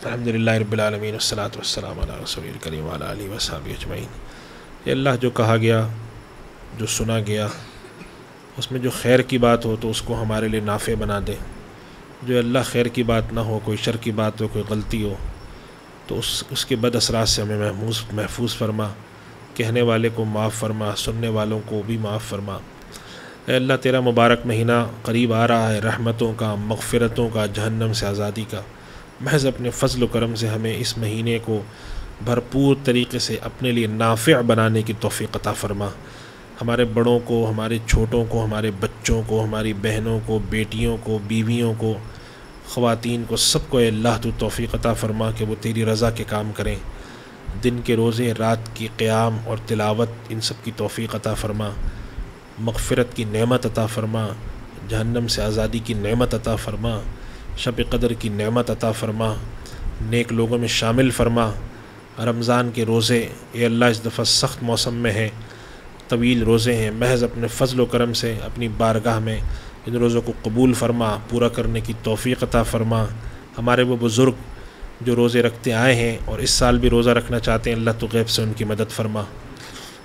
الحمدللہ رب العالمین والصلاۃ والسلام علی رسول الکریم وعلی آلہ وصحبہ اجمعین۔ اے اللہ، جو کہا گیا، جو سنا گیا، اس میں جو خیر کی بات ہو تو اس کو ہمارے لیے نافع بنا دے، جو اللہ خیر کی بات نہ ہو، کوئی شر کی بات ہو، کوئی غلطی ہو، تو اس کے بد اثرات سے ہمیں محفوظ فرما، کہنے والے کو معاف فرما، سننے والوں کو بھی معاف فرما۔ اے اللہ، تیرا مبارک مہینہ قریب آ رہا ہے، رحمتوں کا، مغفرتوں کا، جہنم سے آزادی کا۔ محض اپنے فضل و کرم سے ہمیں اس مہینے کو بھرپور طریقے سے اپنے لیے نافع بنانے کی توفیق عطا فرما۔ ہمارے بڑوں کو، ہمارے چھوٹوں کو، ہمارے بچوں کو، ہماری بہنوں کو، بیٹیوں کو، بیویوں کو، خواتین کو، سب کو اے اللہ تو توفیق عطا فرما کہ وہ تیری رضا کے کام کریں۔ دن کے روزے، رات کی قیام اور تلاوت، ان سب کی توفیق عطا فرما۔ مغفرت کی نعمت عطا فرما، جہنم سے آزادی کی نعمت عطا فرما، شب قدر کی نعمت عطا فرما، نیک لوگوں میں شامل فرما۔ رمضان کے روزے اے اللہ اس دفعہ سخت موسم میں ہیں، طویل روزے ہیں، محض اپنے فضل و کرم سے اپنی بارگاہ میں ان روزوں کو قبول فرما، پورا کرنے کی توفیق عطا فرما۔ ہمارے وہ بزرگ جو روزے رکھتے آئے ہیں اور اس سال بھی روزہ رکھنا چاہتے ہیں، اللہ تو غیب سے ان کی مدد فرما۔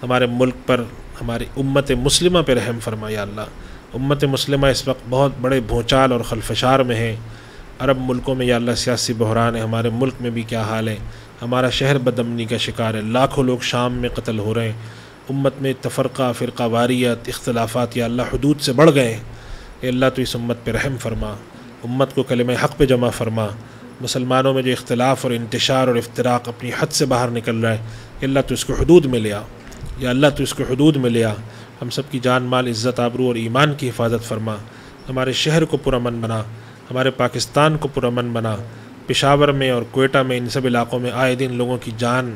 ہمارے ملک پر، ہماری امت مسلمہ پہ رحم فرما یا اللہ۔ امت مسلمہ اس وقت بہت بڑے بھونچال اور خلفشار میں ہے۔ عرب ملکوں میں یا اللہ سیاسی بحران ہے، ہمارے ملک میں بھی کیا حال ہے، ہمارا شہر بدامنی کا شکار ہے، لاکھوں لوگ شام میں قتل ہو رہے ہیں، امت میں تفرقہ، فرقہ واریت، اختلافات یا اللہ حدود سے بڑھ گئے ہیں۔ اے اللہ تو اس امت پہ رحم فرما، امت کو کلمہ حق پہ جمع فرما۔ مسلمانوں میں جو اختلاف اور انتشار اور افتراق اپنی حد سے باہر نکل رہا ہے، اے اللہ تو اس کو حدود میں لے آ، یا اللہ تو اس کو حدود میں لے آ۔ ہم سب کی جان، مال، عزت، آبرو اور ایمان کی حفاظت فرما۔ ہمارے شہر کو پرامن بنا، ہمارے پاکستان کو پرامن بنا۔ پشاور میں اور کوئٹہ میں ان سب علاقوں میں آئے دن لوگوں کی جان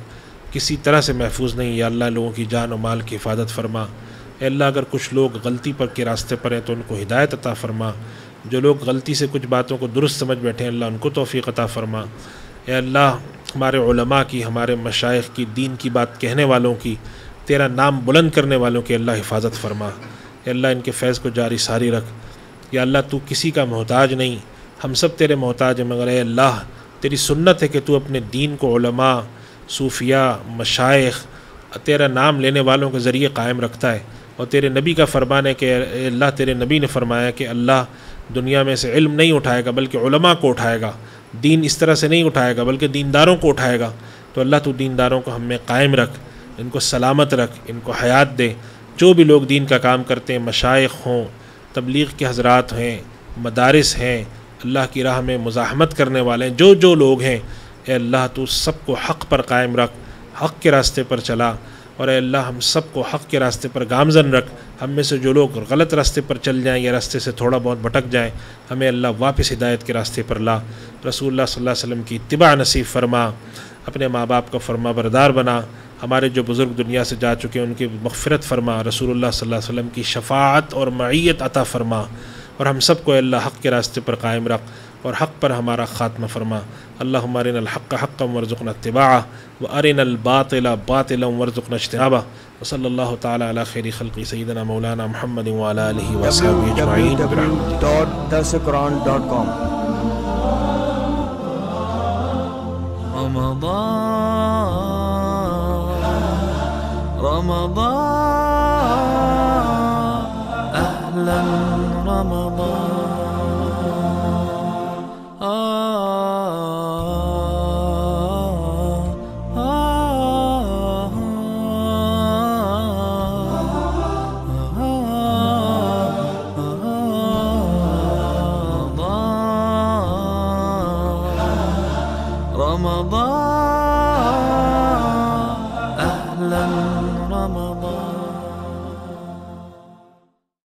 کسی طرح سے محفوظ نہیں، یا اللہ لوگوں کی جان و مال کی حفاظت فرما۔ اے اللہ اگر کچھ لوگ غلطی پر کے راستے پر ہیں تو ان کو ہدایت عطا فرما، جو لوگ غلطی سے کچھ باتوں کو درست سمجھ بیٹھے ہیں اللہ ان کو توفیق عطا فرما۔ اے اللہ ہمارے علماء کی، ہمارے مشائخ کی، دین کی بات کہنے والوں کی، تیرا نام بلند کرنے والوں کی اللہ حفاظت فرما۔ اے اللہ ان کے فیض کو جاری ساری رکھ۔ یا اللہ تو کسی کا محتاج نہیں، ہم سب تیرے محتاج ہیں، مگر اے اللہ تیری سنت ہے کہ تو اپنے دین کو علماء، صوفیاء، مشائخ، تیرا نام لینے والوں کے ذریعے قائم رکھتا ہے۔ اور تیرے نبی کا فرمان ہے کہ اے اللہ تیرے نبی نے فرمایا کہ اللہ دنیا میں سے علم نہیں اٹھائے گا بلکہ علماء کو اٹھائے گا، دین اس طرح سے نہیں اٹھائے گا بلکہ دینداروں کو اٹھائے گا۔ تو اللہ تو دینداروں کو ہم میں قائم رکھ، ان کو سلامت رکھ، ان کو حیات دے۔ جو بھی لوگ دین کا کام کرتے ہیں، مشائخ ہوں، تبلیغ کے حضرات ہیں، مدارس ہیں، اللہ کی راہ میں مزاحمت کرنے والے ہیں، جو لوگ ہیں، اے اللہ تو سب کو حق پر قائم رکھ، حق کے راستے پر چلا۔ اور اے اللہ ہم سب کو حق کے راستے پر گامزن رکھ۔ ہم میں سے جو لوگ غلط راستے پر چل جائیں یا راستے سے تھوڑا بہت بھٹک جائیں، ہمیں اللہ واپس ہدایت کے راستے پر لا۔ رسول اللہ صلی اللہ علیہ وسلم کی اتباع نصیب فرما، اپنے ماں باپ کا فرما بردار بنا، ہمارے جو بزرگ دنیا سے جا چکے ہیں ان کی مغفرت فرما، رسول اللہ صلی اللہ علیہ وسلم کی شفاعت اور معیت عطا فرما، اور ہم سب کو اللہ حق کے راستے پر قائم رکھ اور حق پر ہمارا خاتمہ فرما۔ اللہم ارنا الحق حقا وارزقنا اتباعہ وارنا الباطل باطلا وارزقنا اجتنابہ، وصلی اللہ تعالی علی خیر خلقی سیدنا مولانا محمد وعلی آلہ وصحبہ اجمعین برحمتہ۔ www.darsaquran.com رمضان أهلا رمضان رمضان